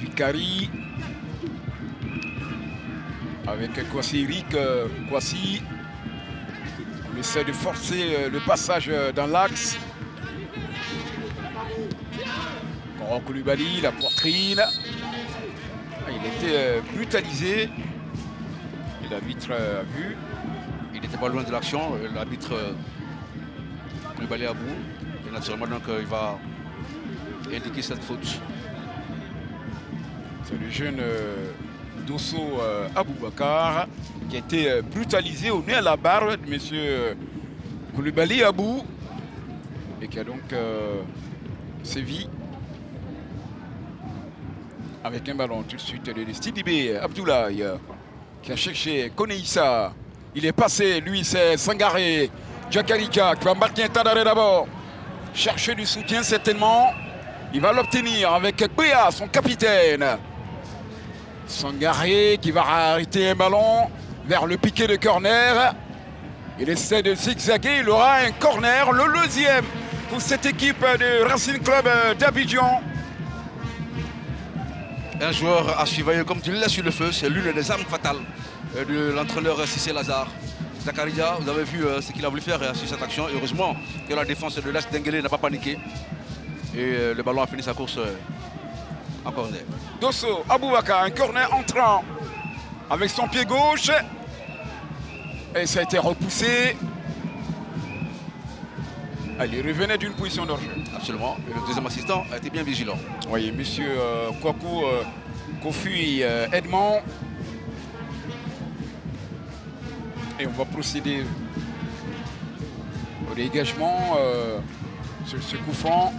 Wikari avec Kwasi Eric Kwasi. On essaie de forcer le passage dans l'axe. Koulibaly, la poitrine. Il était brutalisé. Et l'arbitre a vu. Il n'était pas loin de l'action. L'arbitre Koulibaly à bout. Et naturellement, donc, il va indiquer cette faute. C'est le jeune Dosso Aboubakar qui a été brutalisé au nez à la barre de M. Koulibaly Abou et qui a donc sévi avec un ballon tout de suite de Sidibé Abdoulaye qui a cherché Koneïssa. Il est passé, lui c'est Sangaré. Djakarika qui va marquer un tas d'arrêt d'abord. Chercher du soutien certainement. Il va l'obtenir avec Béa, son capitaine. Sangaré qui va arrêter un ballon. vers le piqué de corner. Il essaie de zigzaguer, il aura un corner, le deuxième pour cette équipe de Racing Club d'Abidjan. Un joueur à surveiller, comme tu l'as sur le feu, c'est l'une des armes fatales de l'entraîneur Cissé Lazare. Zakaria, vous avez vu ce qu'il a voulu faire sur cette action. Heureusement que la défense de l'Est Denguélé n'a pas paniqué. Et le ballon a fini sa course en corner. Dosso Aboubakar, un corner entrant avec son pied gauche. Et ça a été repoussé. Il revenait d'une position d'hors-jeu. Absolument. Et le deuxième assistant a été bien vigilant. Oui, monsieur Kwaku Kofi Edmond. Et on va procéder au dégagement sur ce coup franc.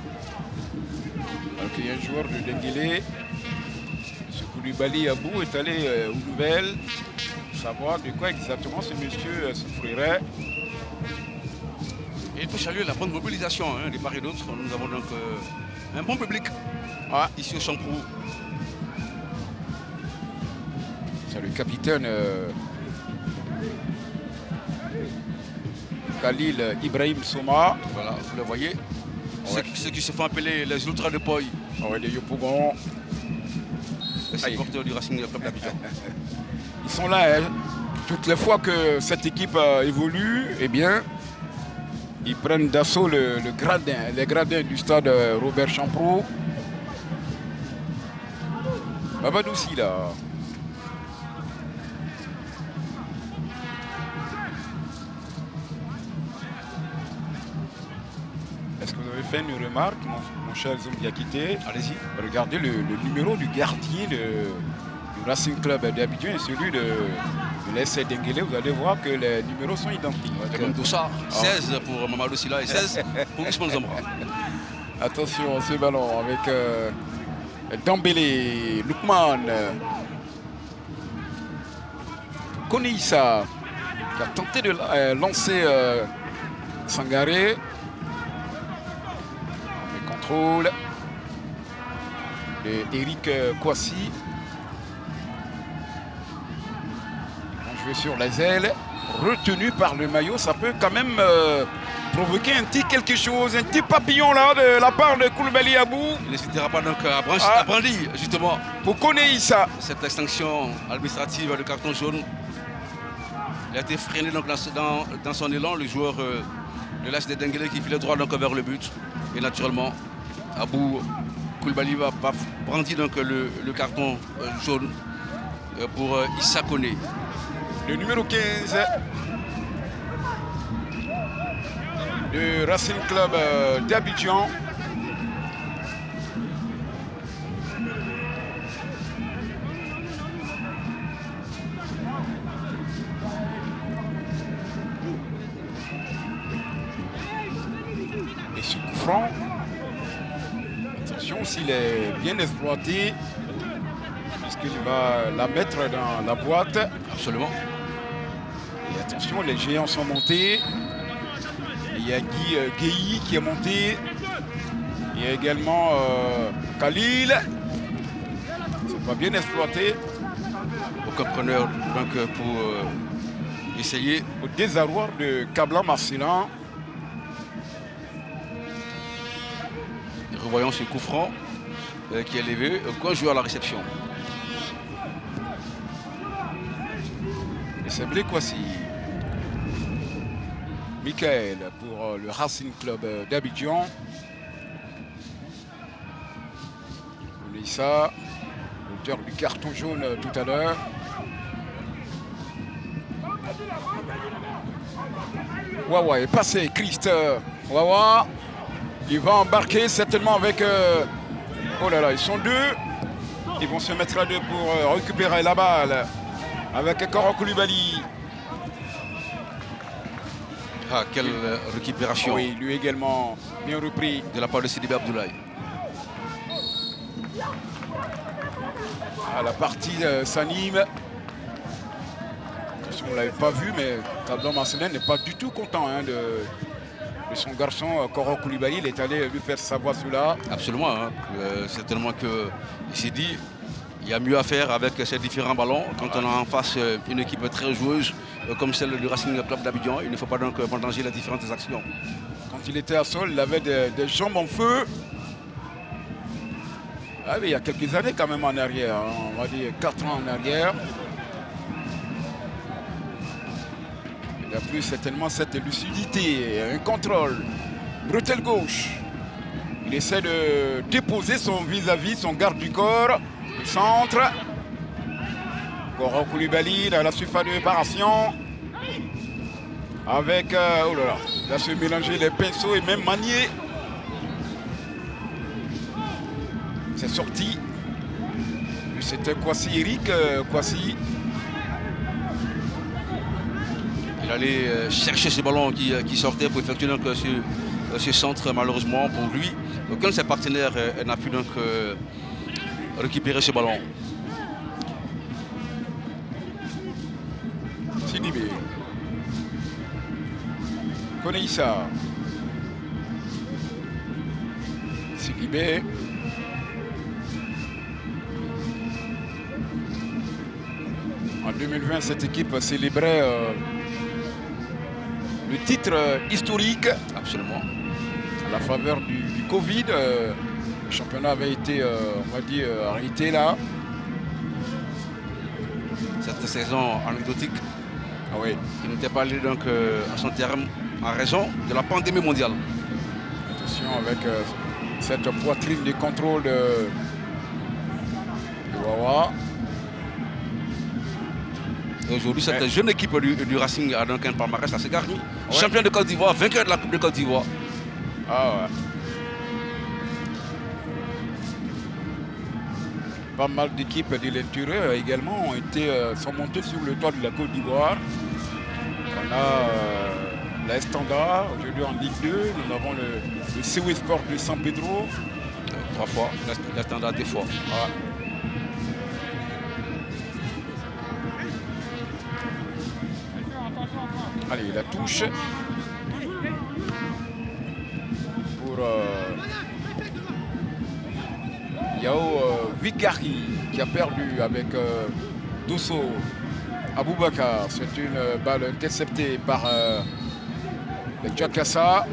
Alors qu'il y a un joueur de Denguélé. Ce Koulibaly Abou est allé aux nouvelles. Savoir de quoi exactement ce monsieur souffrirait. Et il faut saluer la bonne mobilisation des part et d'autre. Nous avons donc un bon public ici au Champrou. C'est le capitaine Khalil Ibrahim Soma. Voilà, vous le voyez. Ceux qui se font appeler les ultras de Poi. Les Yopougon. Les supporters du Racing Club d'Abidjan. Ils sont là, hein. Toutes les fois que cette équipe évolue, eh bien, ils prennent d'assaut les gradins du stade Robert Champrou. Babadou aussi là. Est-ce que vous avez fait une remarque, mon cher Zoum Diakité? Allez-y. Regardez le numéro du gardien du Racing Club d'Abidjan et celui de l'SC Denguélé. Vous allez voir que les numéros sont identiques. Comme Doussard, 16 pour Mamadou Silla et 16 pour Ousmane Zambra. Attention, ce ballon avec Dembélé, Loukman, Koneissa qui a tenté de lancer Sangaré. Le contrôle de Eric Kouassi. Jouer sur les ailes, retenu par le maillot, ça peut quand même provoquer un petit quelque chose, un petit papillon là de la part de Koulibaly Abou. Il n'hésitera pas donc à brandir justement pour Koneissa cette extinction administrative de carton jaune. Il a été freiné donc dans son élan, le joueur de l'AS Denguélé qui filait droit donc vers le but. Et naturellement, Abou Koulibaly va brandir donc le carton jaune pour Issa Koné. Le numéro 15 de Racing Club d'Abidjan. Et ce coup franc, attention s'il est bien exploité, puisqu'il va la mettre dans la boîte. Absolument. Et attention, les géants sont montés. Il y a Guéhi qui est monté. Il y a également Khalil. C'est pas bien exploité. Aucun preneur donc, pour essayer. Au désarroi de Kablan Marcelin. Revoyons ce coup franc qui est levé. Quoi jouer à la réception. Et c'est Blé-Kouassi. Michael pour le Racing Club d'Abidjan. Koneissa, l'auteur du carton jaune tout à l'heure. Wawa est passé, Christ. Wawa, il va embarquer certainement avec... oh là là, ils sont deux. Ils vont se mettre à deux pour récupérer la balle avec Koro Koulibaly. Ah, quelle récupération. Oui, lui également bien repris. De la part de Sidibé Abdoulaye. Ah, la partie s'anime. On ne l'avait pas vu, mais Kablan Marcelin n'est pas du tout content de son garçon Koro Koulibaly. Il est allé lui faire savoir cela. Absolument. Certainement qu'il s'est dit, Il y a mieux à faire avec ces différents ballons. Quand on a en face une équipe très joueuse comme celle du Racing Club d'Abidjan, il ne faut pas donc vendanger les différentes actions. Quand il était à sol, il avait des jambes en feu. Ah oui, il y a quelques années quand même en arrière, hein, on va dire 4 ans en arrière. Il n'a plus certainement cette lucidité, un contrôle. Bretelle gauche. Il essaie de déposer son vis-à-vis, son garde du corps. Le centre. Goro Koulibaly dans la surface de réparation. Avec, oh là là, il va se mélanger les pinceaux et même manier. C'est sorti. C'était Kwasi Eric. Kwasi. Il allait chercher ce ballon qui sortait pour effectuer donc, ce centre, malheureusement pour lui. Aucun de ses partenaires n'a pu donc récupérer ce ballon. Sidibé. Koneïssa. Sidibé. En 2020, cette équipe célébrait le titre historique. Absolument. À la faveur du Covid. Le championnat avait été, on va dire, arrêté là. Cette saison anecdotique oui. Qui n'était pas allée donc à son terme en raison de la pandémie mondiale. Attention avec cette poitrine de contrôle de Wawa. Aujourd'hui, cette jeune équipe du Racing a donc un palmarès assez garni. Ouais. Champion de Côte d'Ivoire, vainqueur de la Coupe de Côte d'Ivoire. Ah ouais. Pas mal d'équipes de l'intérieur également sont montées sur le toit de la Côte d'Ivoire. On a la Standard, aujourd'hui en Ligue 2. Nous avons le CW Sport de San Pedro. 3 fois, la Standard 2 fois. Ouais. Allez, la touche pour Yao Vikari qui a perdu avec Dosso Aboubakar. C'est une balle interceptée par le Djakassa.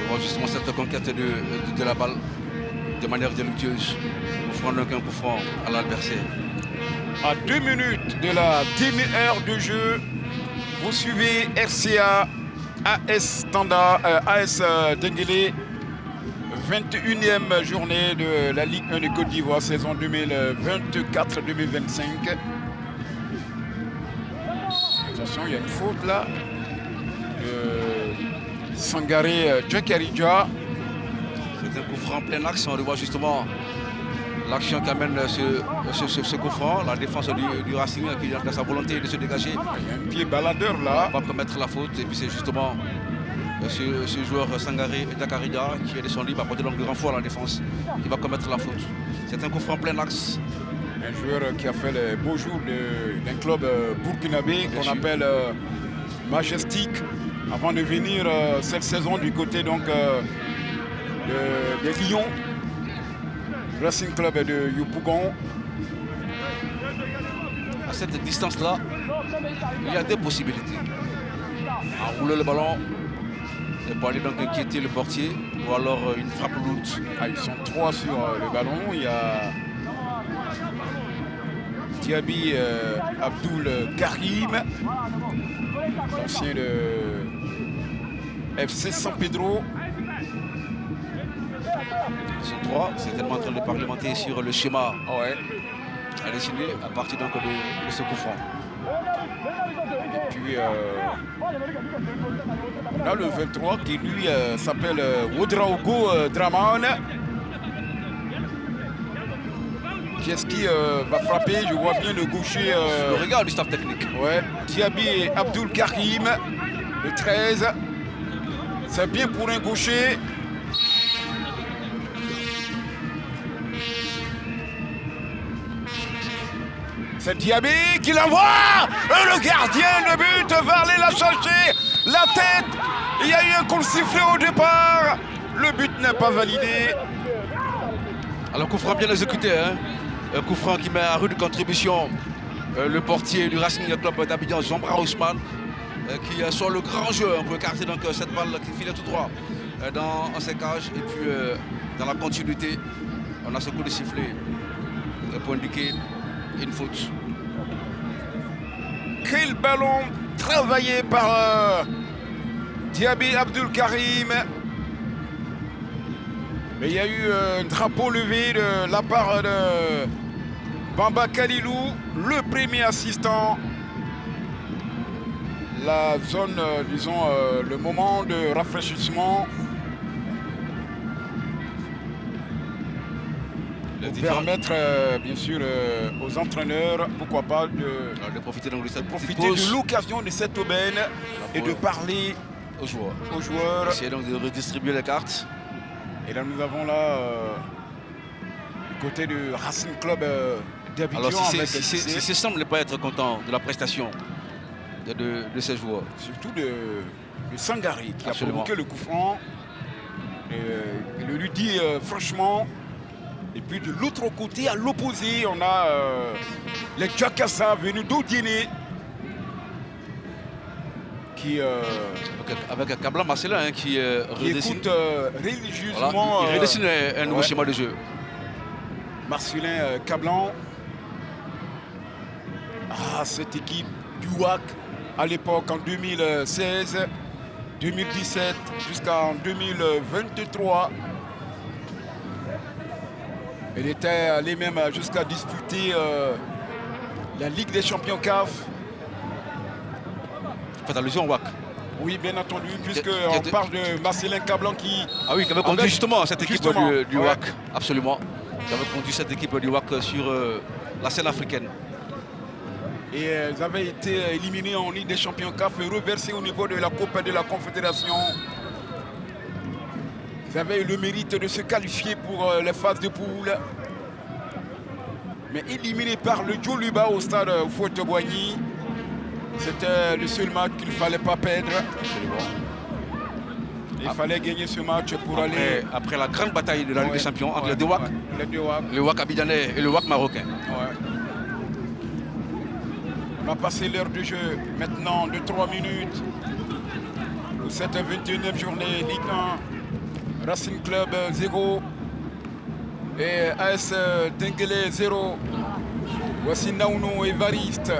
On voit justement cette conquête de la balle de manière délictueuse, offrant donc un coup franc à l'adversaire. À 2 minutes de la demi-heure de jeu, vous suivez RCA AS Standard, AS Denguélé, 21e journée de la Ligue 1 de Côte d'Ivoire, saison 2024-2025. Attention, il y a une faute là. Sangaré Djakaridja. C'est un coup franc plein axe, on revoit justement l'action qui amène ce coup franc, la défense du Racing qui a sa volonté de se dégager. Il y a un pied baladeur là. On va pas commettre la faute et puis c'est justement ce joueur Sangaré Djakaridja qui est descendu libre à porter donc de renfort à la défense qui va commettre la faute. C'est un coup franc plein axe. Un joueur qui a fait les beaux jours d'un club burkinabé qu'on appelle Majestic avant de venir cette saison du côté donc des Lions. Racing Club de Yopougon. À cette distance-là, il y a des possibilités. Enrouler le ballon et pour aller donc inquiéter le portier ou alors une frappe lourde. Ah, ils sont 3 sur le ballon. Il y a Diaby Abdul Karim, l'ancien de FC San Pedro. Ils sont 3, certainement en train de parlementer sur le schéma à dessiner à partir donc de ce coup franc. Et puis on a le 23 qui lui s'appelle Wodraogo Draman. Qui est-ce qui va frapper? Je vois bien le gaucher. Le regard du staff technique. Ouais, Diaby et Abdul Karim, le 13. C'est bien pour un gaucher. C'est Diaby qui l'envoie. Le gardien de but va aller la chercher. La tête. Il y a eu un coup de sifflet au départ. Le but n'est pas validé. Alors coup franc bien exécuté, hein. Un coup franc qui met à rude contribution le portier du Racing Club d'Abidjan, Zombra Ousmane, qui sort le grand jeu pour écarter donc cette balle qui filait tout droit dans ses cages. Et puis dans la continuité, on a ce coup de sifflet pour indiquer une faute. Quel ballon travaillé par Diaby Abdul Karim. Mais il y a eu un drapeau levé de la part de Bamba Kalilou, le premier assistant. La zone, disons, le moment de rafraîchissement pour permettre, bien sûr, aux entraîneurs, pourquoi pas, de profiter, donc, de l'occasion de cette aubaine et de parler aux joueurs. Essayer donc de redistribuer les cartes. Et là, nous avons là, du côté du Racing Club d'Abidjan. Alors, si ce semble ne pas être content de la prestation de ces joueurs. Surtout de Sangari, qui Absolument. a provoqué le coup franc. Et le lui dit franchement. Et puis de l'autre côté, à l'opposé, on a les Djakassa venus d'Odiéné. Qui avec Kabla Marcelin qui redessine. Écoute religieusement. Voilà, il redessine un nouveau schéma de jeu. Marcelin Cablan. Ah, cette équipe du WAC à l'époque en 2016, 2017 jusqu'en 2023. Elle était allée même jusqu'à disputer la Ligue des Champions CAF. Vous faites allusion au WAC. Oui, bien entendu, puisqu'on parle de Marcelin Cablan qui... Ah oui, qui avait conduit justement cette équipe du ouais. WAC, absolument. Qui avait conduit cette équipe du WAC sur la scène africaine. Et ils avaient été éliminés en Ligue des Champions CAF et reversés au niveau de la Coupe de la Confédération. Ils avaient eu le mérite de se qualifier pour les phases de poule. Mais éliminés par le Djoluba au stade Fouette-Boigny. C'était le seul match qu'il ne fallait pas perdre. Il fallait gagner ce match pour aller... Après la grande bataille de la Ligue des Champions entre les deux WAC, le WAC abidjanais et le WAC marocain. Ouais. On a passé l'heure de jeu maintenant de 3 minutes pour cette 21e journée Ligue 1. Racing Club 0 et AS Denguélé 0. Voici Naounou Évariste.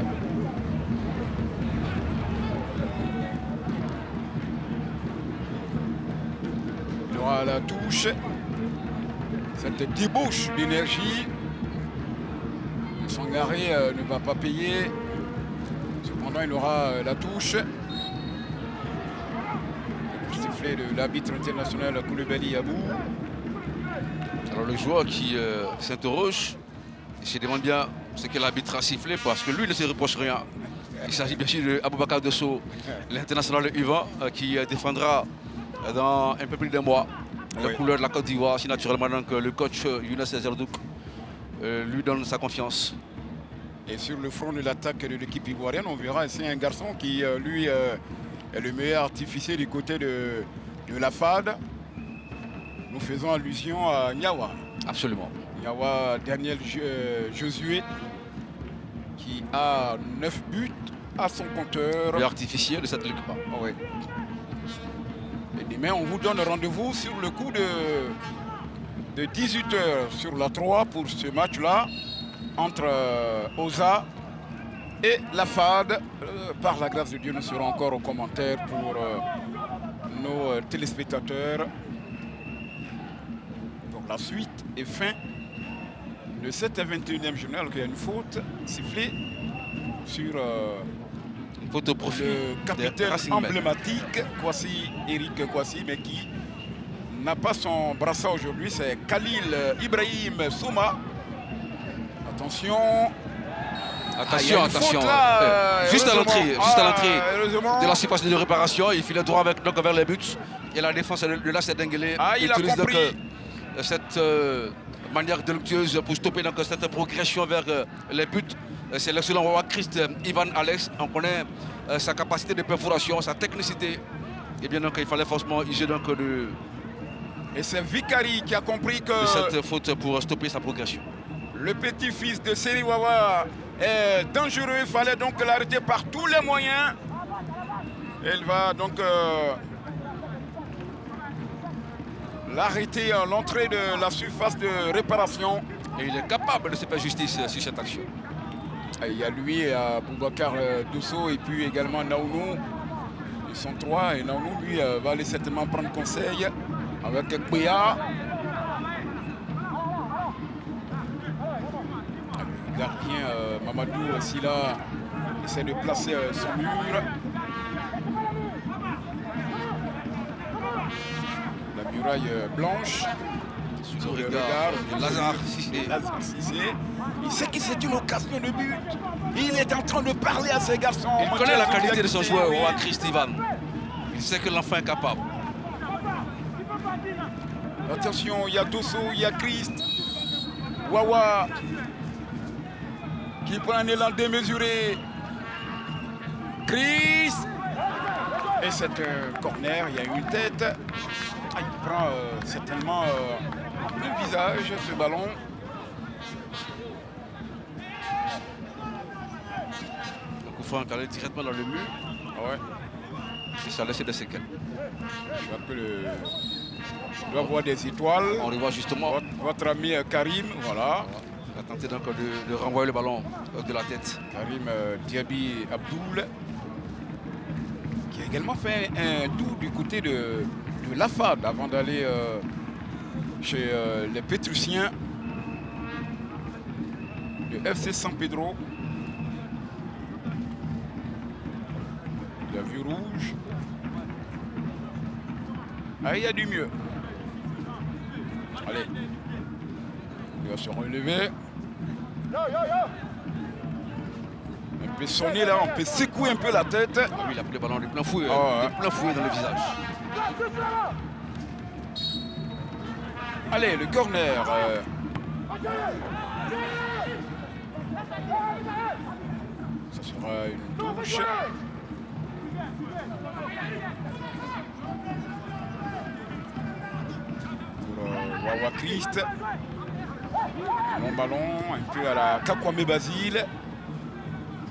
Il aura la touche. Cette débauche d'énergie. Sangaré ne va pas payer. Cependant, il aura la touche. Le sifflet de l'arbitre international Koulibaly Abou. Alors le joueur qui s'interroge, il se demande bien ce que l'arbitre a sifflé parce que lui ne se reproche rien. Il s'agit bien sûr d'Aboubacar Dosso, l'international U20 qui défendra dans un peu plus d'un mois la couleur de la Côte d'Ivoire. Si naturellement donc, le coach Younes Zerdouk lui donne sa confiance. Et sur le front de l'attaque de l'équipe ivoirienne, on verra ici un garçon qui, lui, est le meilleur artificier du côté de la FAD. Nous faisons allusion à Niawa. Absolument. Niawa Daniel Josué, qui a 9 buts à son compteur. L'artificier de cette Ligue 1. Oui. Et demain, on vous donne rendez-vous sur le coup de 18h sur la 3 pour ce match-là entre OSA et la FAD. Par la grâce de Dieu, nous serons encore aux commentaires pour nos téléspectateurs. Donc la suite est fin de cette 21e journée, alors qu'il y a une faute sifflée sur une faute au profit le capitaine emblématique, Eric Kouassi, mais qui n'a pas son brassard aujourd'hui, c'est Khalil Ibrahim Souma. Attention. Attention. Là, juste à l'entrée de la surface de réparation, il file droit donc vers les buts. Et la défense de l'AS Denguélé utilise donc cette manière délictueuse pour stopper donc cette progression vers les buts. C'est l'excellent roi Christ Ivan Alex. On connaît sa capacité de perforation, sa technicité. Et bien donc il fallait forcément user donc Et c'est Vicari qui a compris que cette faute pour stopper sa progression. Le petit-fils de Seri Wawa est dangereux. Il fallait donc l'arrêter par tous les moyens. Elle va donc l'arrêter à l'entrée de la surface de réparation. Et il est capable de se faire justice sur cette action. Il y a lui, Boubacar Dosso et puis également Naounou. Ils sont trois et Naounou, lui, va aller certainement prendre conseil avec Kouya. Le gardien Mamadou Silla essaie de placer son mur. La muraille blanche. Sous le regard de Lazare Cissé. Il sait que c'est une occasion de but. Il est en train de parler à ses garçons. Il connaît la qualité de son joueur, Christ Ivan. Il sait que l'enfant est capable. Attention, il y a Dosso, il y a Christ. Wawa qui prend un élan démesuré. Christ. Et cette corner, il y a une tête. Il prend certainement en plein visage ce ballon. Le coup franc allait directement dans le mur. Ouais. Et ça a laissé des séquelles. Je vois que il doit voir des étoiles. On le voit justement. Votre ami Karim, voilà. Il a tenté donc de renvoyer le ballon de la tête. Karim Diaby Abdoul, qui a également fait un tour du côté de la FAD avant d'aller chez les Pétrusiens de FC San Pedro. Il a vu rouge. Ah, il y a du mieux. Allez. Il va se relever. On peut sonner là, on peut secouer un peu la tête. Ah oui, il a pris le ballon de plein fouet, ouais. de plein fouet dans le visage. Allez, le corner. Ça sera une touche. Pour Wawa Christ. Un long ballon, un peu à la Kakwame Basile,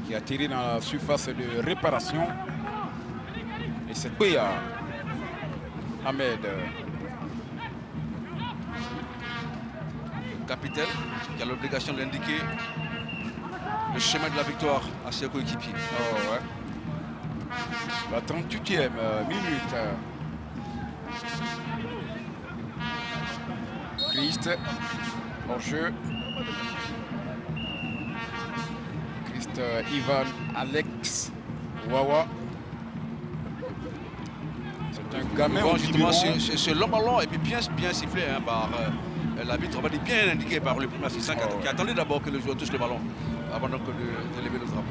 qui a atterri dans la surface de réparation. Et c'est Kouya Ahmed. Capitaine qui a l'obligation d'indiquer le chemin de la victoire à ses coéquipiers. Oh, ouais. La 38e minute. Christ en jeu. Christ Ivan Alex Wawa. C'est un gamin Bon, au justement, biberon. ce long ballon et puis bien sifflé par l'arbitre, on va dire bien indiqué par le premier assistant qui attendait d'abord que le joueur touche le ballon avant donc de lever le drapeau.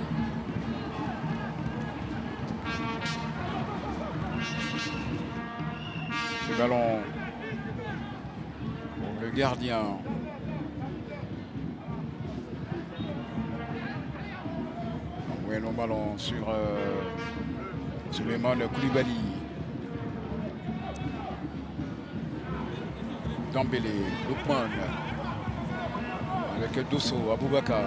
Ce ballon pour le gardien. Oui, le ballon sur Souleymane Koulibaly. Dembélé, Lookman avec Dosso, Aboubakar.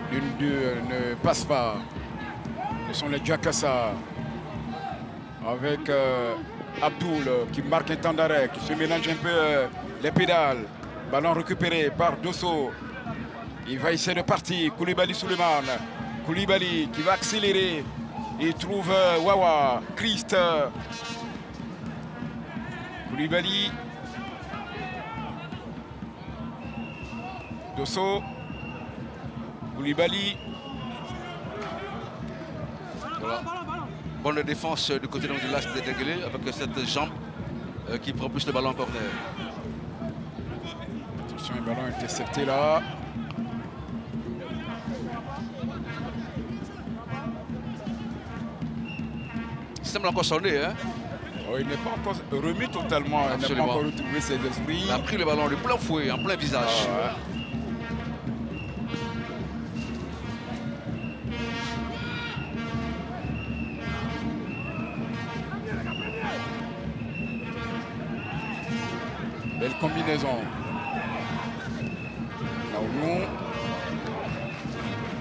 L'une d'eux ne passe pas. Ce sont les Djakassa avec Abdoul qui marque un temps d'arrêt, qui se mélange un peu les pédales. Ballon récupéré par Dosso. Il va essayer de partir. Koulibaly Souleymane. Koulibaly qui va accélérer. Il trouve Wawa, Christ. Koulibaly. Dosso. Koulibaly. Voilà. Bonne défense du côté donc de l'As de Denguélé avec cette jambe qui propulse le ballon en corner. Attention, un ballon intercepté là. Il semble encore sonner, hein? Oh, il n'est pas encore remis totalement. Il n'a pas Absolument. encore retrouvé ses esprits. Il a pris le ballon de plein fouet, en plein visage. Ah, ouais. combinaison. Naounou.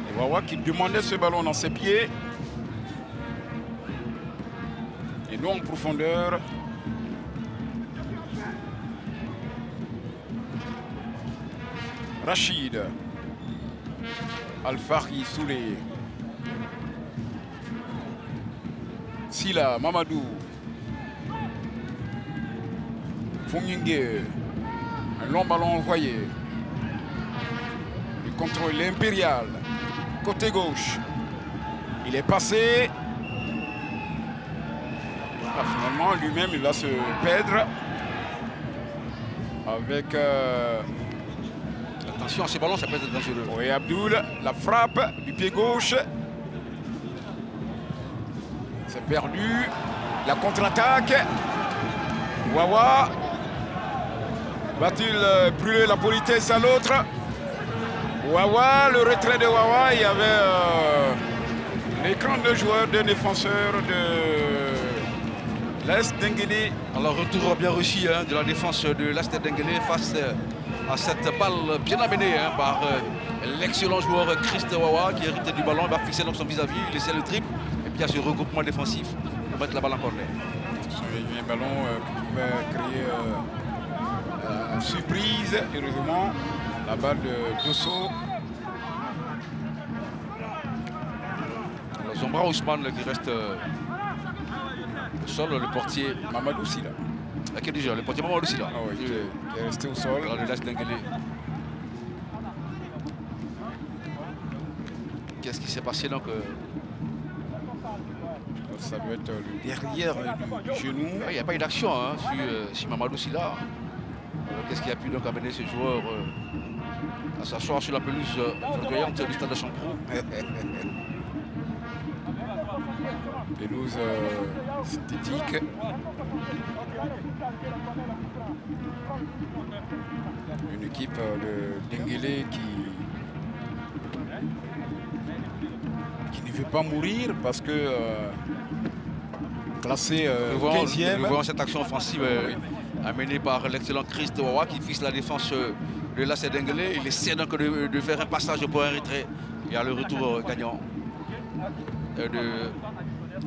Et Wawa qui demandait ce ballon dans ses pieds. Et nous en profondeur. Rachid. Al-Fahri Soulé. Sila Mamadou. Fongingé. Un long ballon envoyé. Le contrôle impérial. Côté gauche. Il est passé. Ah, finalement, lui-même, il va se perdre. Avec... Attention, ces ballons, ça peut être dangereux. Oui, Abdoul, la frappe du pied gauche. C'est perdu. La contre-attaque. Wawa. Va-t-il brûler la politesse à l'autre? Wawa, le retrait de Wawa, il y avait l'écran de joueur de défenseur de l'Est Denguélé. Alors, retour bien réussi de la défense de l'Est Denguélé face à cette balle bien amenée par l'excellent joueur Christ Wawa qui hérite du ballon. Il va fixer donc son vis-à-vis, laisser le triple et puis il y a ce regroupement défensif pour mettre la balle en corner. C'est un ballon qui pouvait créer surprise. Heureusement, la balle de Dosso. Zombra Ousmane qui reste au sol, le portier Mamadou Silla. Qui est déjà le portier Mamadou Silla. Ah oui, qui est resté au sol. Dans le l'Est Denguélé. Qu'est-ce qui s'est passé donc Ça doit être le derrière du genou. Il n'y a pas eu d'action sur Mamadou Silla. Qu'est-ce qui a pu donc amener ce joueur à s'asseoir sur la pelouse recueillante du stade de Champrou? Pelouse synthétique. Une équipe de Denguélé qui ne veut pas mourir parce que classé 15e. Nous voyons cette action offensive amenée par l'excellent Christ Wawa qui fixe la défense de l'AS Denguélé. Il essaie donc de faire un passage pour un retrait. Il y a le retour gagnant de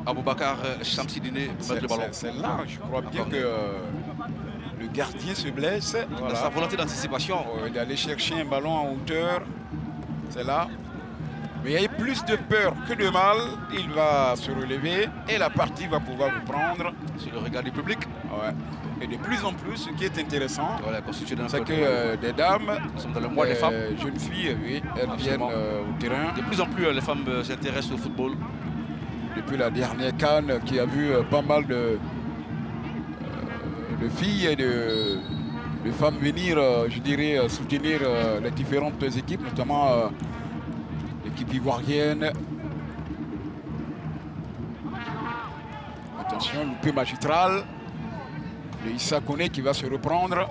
Aboubacar Chamsidine pour mettre le ballon. C'est là, je crois bien que le gardien se blesse. Voilà. Sa volonté d'anticipation. D'aller chercher un ballon en hauteur. C'est là. Mais il y a plus de peur que de mal. Il va se relever et la partie va pouvoir reprendre. C'est le regard du public. Ouais. Et de plus en plus, ce qui est intéressant, voilà, c'est que des dames, nous sommes dans le mois des femmes, jeunes filles, oui, elles viennent au terrain. De plus en plus, les femmes s'intéressent au football. Depuis la dernière CAN qui a vu pas mal de filles et de femmes venir, je dirais, soutenir les différentes équipes, notamment l'équipe ivoirienne. Attention, loupé magistral de Issa Kone qui va se reprendre.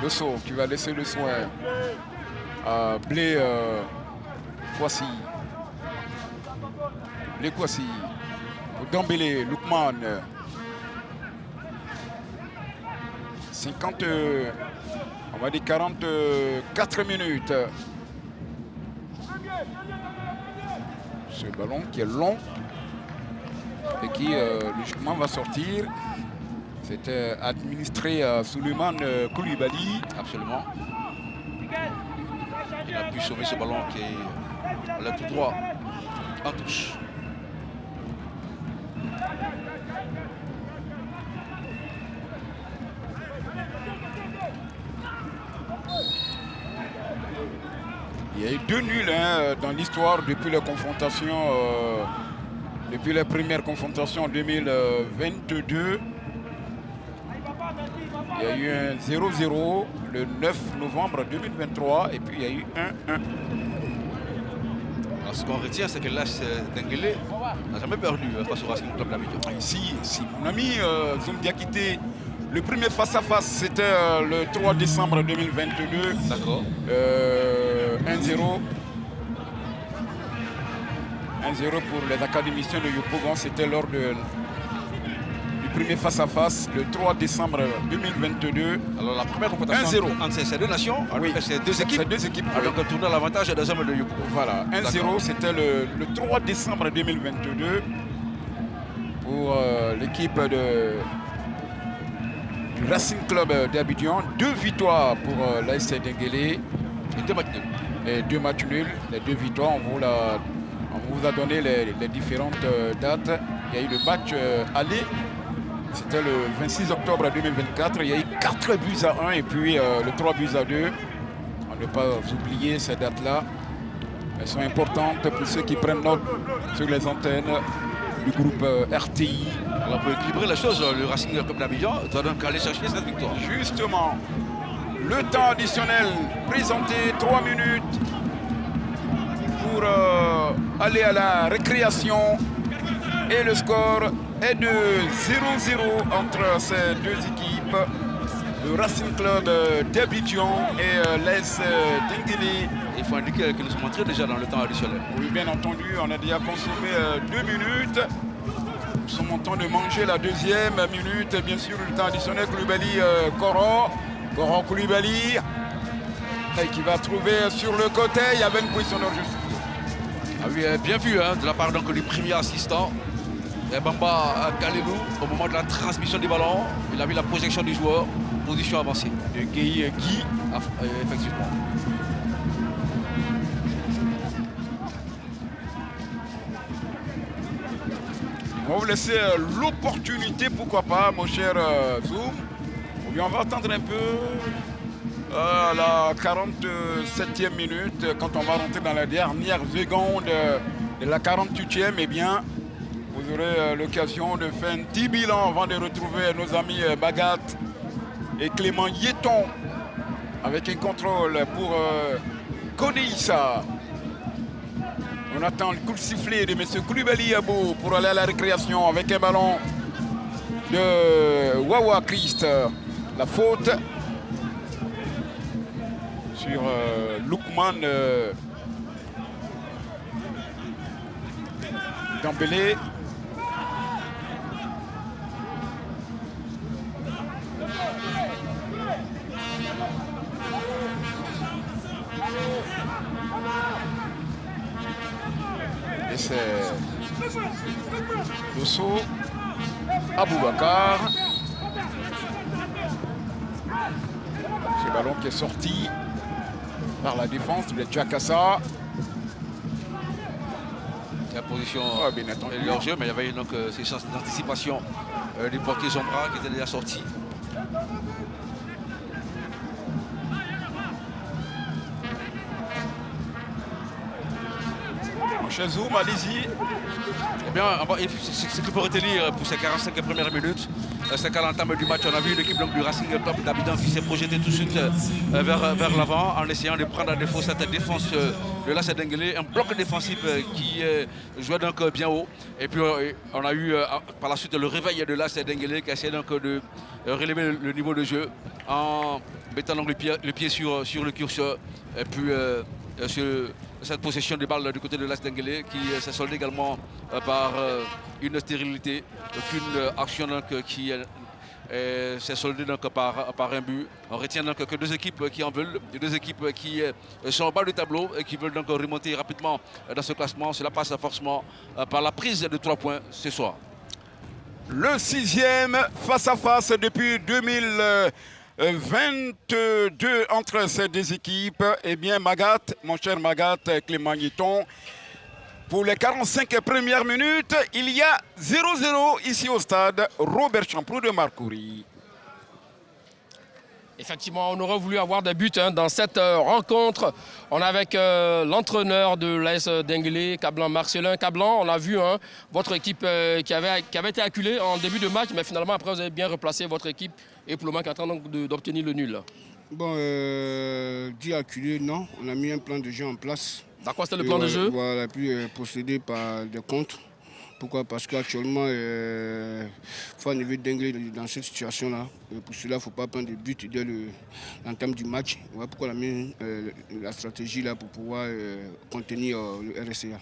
Le saut qui va laisser le soin à Blé Kouassi. Blé Kouassi. Pour Dembélé, Loukman. 50, on va dire 44 minutes. Ce ballon qui est long et qui logiquement va sortir. C'était administré à Souleymane Koulibaly. Absolument. Il a pu sauver ce ballon qui est là tout droit en touche. Il y a eu 2 nuls dans l'histoire depuis les confrontations, depuis les premières confrontations en 2022. Il y a eu un 0-0 le 9 novembre 2023 et puis il y a eu 1-1. Alors ce qu'on retient, c'est que l'AS Denguélé n'a jamais perdu face au Racing Club d'Abidjan. Ici, mon ami Zoum Diakité, le premier face-à-face, c'était le 3 décembre 2022. D'accord. 1-0. 1-0 pour les académiciens de Yopougon. C'était lors du premier face-à-face le 3 décembre 2022. Alors la première confrontation entre ces deux nations, oui, ces deux équipes, donc on tourne à l'avantage des hommes de Yopougon. Voilà, 1-0, c'était le 3 décembre 2022 pour l'équipe du Racing Club d'Abidjan. 2 victoires pour l'AS Denguélé. Et 2 matchs nuls. Et 2 matchs nuls, les 2 victoires, on vous a donné les différentes dates. Il y a eu le match aller, c'était le 26 octobre 2024. Il y a eu 4 buts à 1 et puis le 3 buts à 2. On ne peut pas oublier ces dates-là. Elles sont importantes pour ceux qui prennent note sur les antennes du groupe RTI. Alors pour équilibrer la chose, le Racing Club d'Abidjan doit donc aller chercher cette victoire. Justement, le temps additionnel présenté 3 minutes pour aller à la récréation. Et le score est de 0-0 entre ces deux équipes. Le Racing Club d'Abidjan et l'AS Denguélé. Il faut indiquer que nous sommes entrés déjà dans le temps additionnel. Oui, bien entendu, on a déjà consommé 2 minutes. Nous sommes en train de manger la 2e minute. Et bien sûr, le temps additionnel, Koulibaly, Goro Koulibaly, qui va trouver sur le côté. Il y avait une position hors jeu. Ah oui, bien vu de la part donc, du premier assistant. Et Bamba Kalilou, au moment de la transmission du ballon, il a vu la projection du joueur, position avancée. De Guy, effectivement. On va vous laisser l'opportunité, pourquoi pas, mon cher Zoom. Ou bien on va attendre un peu à la 47e minute, quand on va rentrer dans la dernière seconde de la 48e, eh bien, vous aurez l'occasion de faire un petit bilan avant de retrouver nos amis Bagat et Clément Yéton avec un contrôle pour Koneïssa. On attend le coup de sifflet de M. Koulibaly Abou pour aller à la récréation avec un ballon de Wawa Christ. La faute sur Loukman Dembélé. Et c'est Dosso Aboubakar. Ce ballon qui est sorti par la défense de Djakassa. La position bien entendu. est leur jeu, mais il y avait donc ces chances d'anticipation du portier Zombra qui était déjà sorti. Chez Zoom, allez-y. Eh bien, ce qu'il faut retenir pour ces 45 premières minutes, c'est qu'à l'entame du match, on a vu l'équipe du Racing Club d'Abidjan qui s'est projetée tout de suite vers l'avant en essayant de prendre à défaut cette défense de l'AS Denguélé, un bloc défensif qui jouait donc bien haut. Et puis on a eu par la suite le réveil de l'AS Denguélé qui a essayé donc de relever le niveau de jeu en mettant donc le pied sur le curseur. Et puis sur cette possession de balles du côté de l'AS Denguélé qui s'est soldée également par une stérilité, aucune action donc, qui s'est soldée donc, par un but. On retient donc que 2 équipes qui en veulent, 2 équipes qui sont au bas du tableau et qui veulent donc remonter rapidement dans ce classement. Cela passe forcément par la prise de 3 points ce soir. Le 6e face-à-face depuis 2022 entre ces 2 équipes. Eh bien, Magat, mon cher Magat, Clément Yéton, pour les 45 premières minutes, il y a 0-0 ici au stade Robert Champrou de Marcouri. Effectivement, on aurait voulu avoir des buts dans cette rencontre. On est avec l'entraîneur de l'AS Denguélé, Cablan Marcelin. Cablan, on a vu votre équipe qui avait été acculée en début de match, mais finalement, après, vous avez bien replacé votre équipe et pour le moment, qui est en train d'obtenir le nul. Bon, dit acculé, non. On a mis un plan de jeu en place. D'accord, c'était le plan de jeu. Voilà, puis procéder par des contres. Pourquoi? Parce qu'actuellement, il faut enlever Denguélé dans cette situation-là. Pour cela, il ne faut pas prendre de but dès l'entame du match. Voilà pourquoi on a mis la stratégie là pour pouvoir contenir le RSA.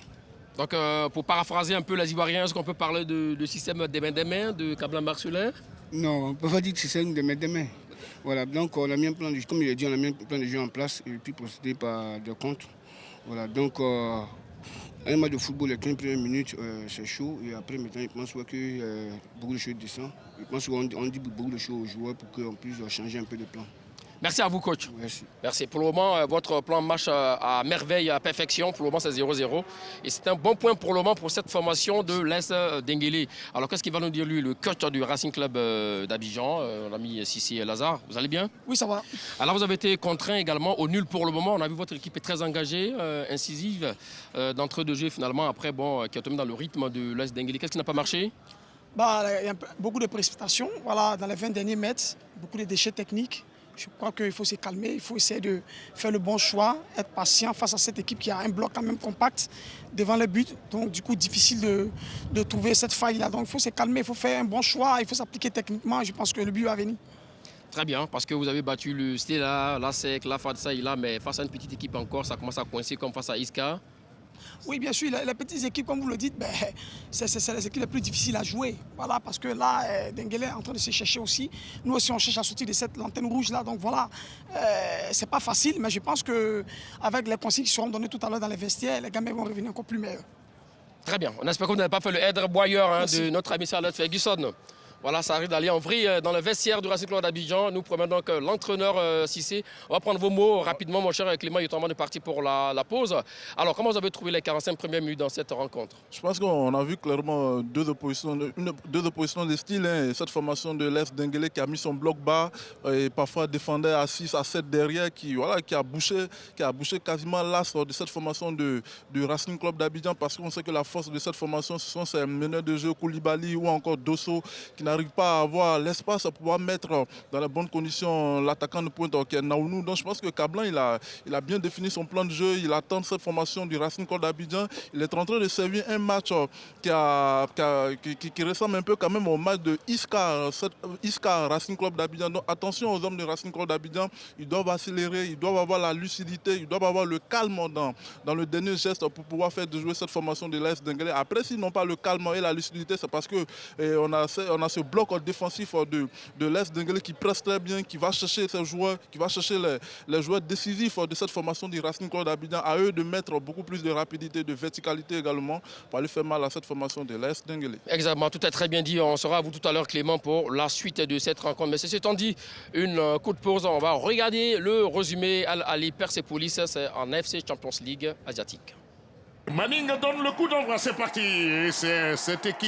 Donc, pour paraphraser un peu les Ivoiriens, est-ce qu'on peut parler de système des mains de Kablan Marcelin? Non, on ne peut pas dire que c'est des mains. Voilà, donc on a mis un plan de, comme il a dit, on a mis un plan de jeu en place et puis procédé par des comptes. Voilà, donc un match de football, les 15 premières minutes, c'est chaud. Et après, maintenant, je pense que beaucoup de choses descendent. Je pense qu'on dit beaucoup de choses aux joueurs pour qu'on puisse changer un peu de plan. Merci à vous, coach. Merci. Merci. Pour le moment, votre plan marche à merveille, à perfection. Pour le moment, c'est 0-0. Et c'est un bon point pour le moment pour cette formation de l'Est d'Enguélé. Alors, qu'est-ce qu'il va nous dire, lui, le coach du Racing Club d'Abidjan, l'ami Sissi Lazare? Vous allez bien? Oui, ça va. Alors, vous avez été contraint également au nul pour le moment. On a vu votre équipe est très engagée, incisive, d'entrée de jeu finalement, après, qui a tombé dans le rythme de l'Est d'Enguélé. Qu'est-ce qui n'a pas marché? Il y a beaucoup de précipitations voilà, dans les 20 derniers mètres, beaucoup de déchets techniques. Je crois qu'il faut se calmer, il faut essayer de faire le bon choix, être patient face à cette équipe qui a un bloc quand même compact devant le but. Donc du coup, difficile de trouver cette faille-là. Donc il faut se calmer, il faut faire un bon choix, il faut s'appliquer techniquement. Je pense que le but va venir. Très bien, parce que vous avez battu le Stella, la SEC, la FADSA, mais face à une petite équipe encore, ça commence à coincer comme face à Iska. Oui, bien sûr, les petites équipes, comme vous le dites, c'est les équipes les plus difficiles à jouer. Voilà, parce que là, Denguélé est en train de se chercher aussi. Nous aussi, on cherche à sortir de cette lanterne rouge-là. Donc voilà, c'est pas facile, mais je pense qu'avec les consignes qui seront données tout à l'heure dans les vestiaires, les gamins vont revenir encore plus meilleurs. Très bien. On espère que vous n'avez pas fait le header boyeur de notre ami Charlotte Ferguson. Voilà, ça arrive d'aller en vrille dans le vestiaire du Racing Club d'Abidjan. Nous promettons donc l'entraîneur Cissé. On va prendre vos mots rapidement, mon cher Clément. Il est en train de partir pour la pause. Alors, comment vous avez trouvé les 45 premières minutes dans cette rencontre? Je pense qu'on a vu clairement deux oppositions de style. Cette formation de l'Est d'Enguélé qui a mis son bloc bas et parfois défendait à 6, à 7 derrière, qui a bouché quasiment l'as de cette formation du Racing Club d'Abidjan, parce qu'on sait que la force de cette formation, ce sont ces meneurs de jeu Koulibaly ou encore Dosso qui n'arrive pas à avoir l'espace pour pouvoir mettre dans les bonnes conditions l'attaquant de pointe qui est Naounou. Donc je pense que Kablan il a bien défini son plan de jeu, il attend cette formation du Racing Club d'Abidjan. Il est en train de servir un match qui ressemble un peu quand même au match de Iska Racing Club d'Abidjan. Donc attention aux hommes du Racing Club d'Abidjan, ils doivent accélérer, ils doivent avoir la lucidité, ils doivent avoir le calme dans le dernier geste pour pouvoir faire jouer cette formation de l'Est d'Enguélé. Après, s'ils n'ont pas le calme et la lucidité, c'est parce que on a ce bloc défensif de l'Est d'Enguélé qui presse très bien, qui va chercher ses joueurs, qui va chercher les joueurs décisifs de cette formation du Racing Club d'Abidjan. À eux de mettre beaucoup plus de rapidité, de verticalité également pour aller faire mal à cette formation de l'Est d'Enguélé. Exactement, tout est très bien dit. On sera à vous tout à l'heure, Clément, pour la suite de cette rencontre. Mais ceci étant dit, une coup de pause. On va regarder le résumé Al-Ali Persepolis, c'est en FC Champions League asiatique. Manning donne le coup d'envoi, c'est parti. C'est cette équipe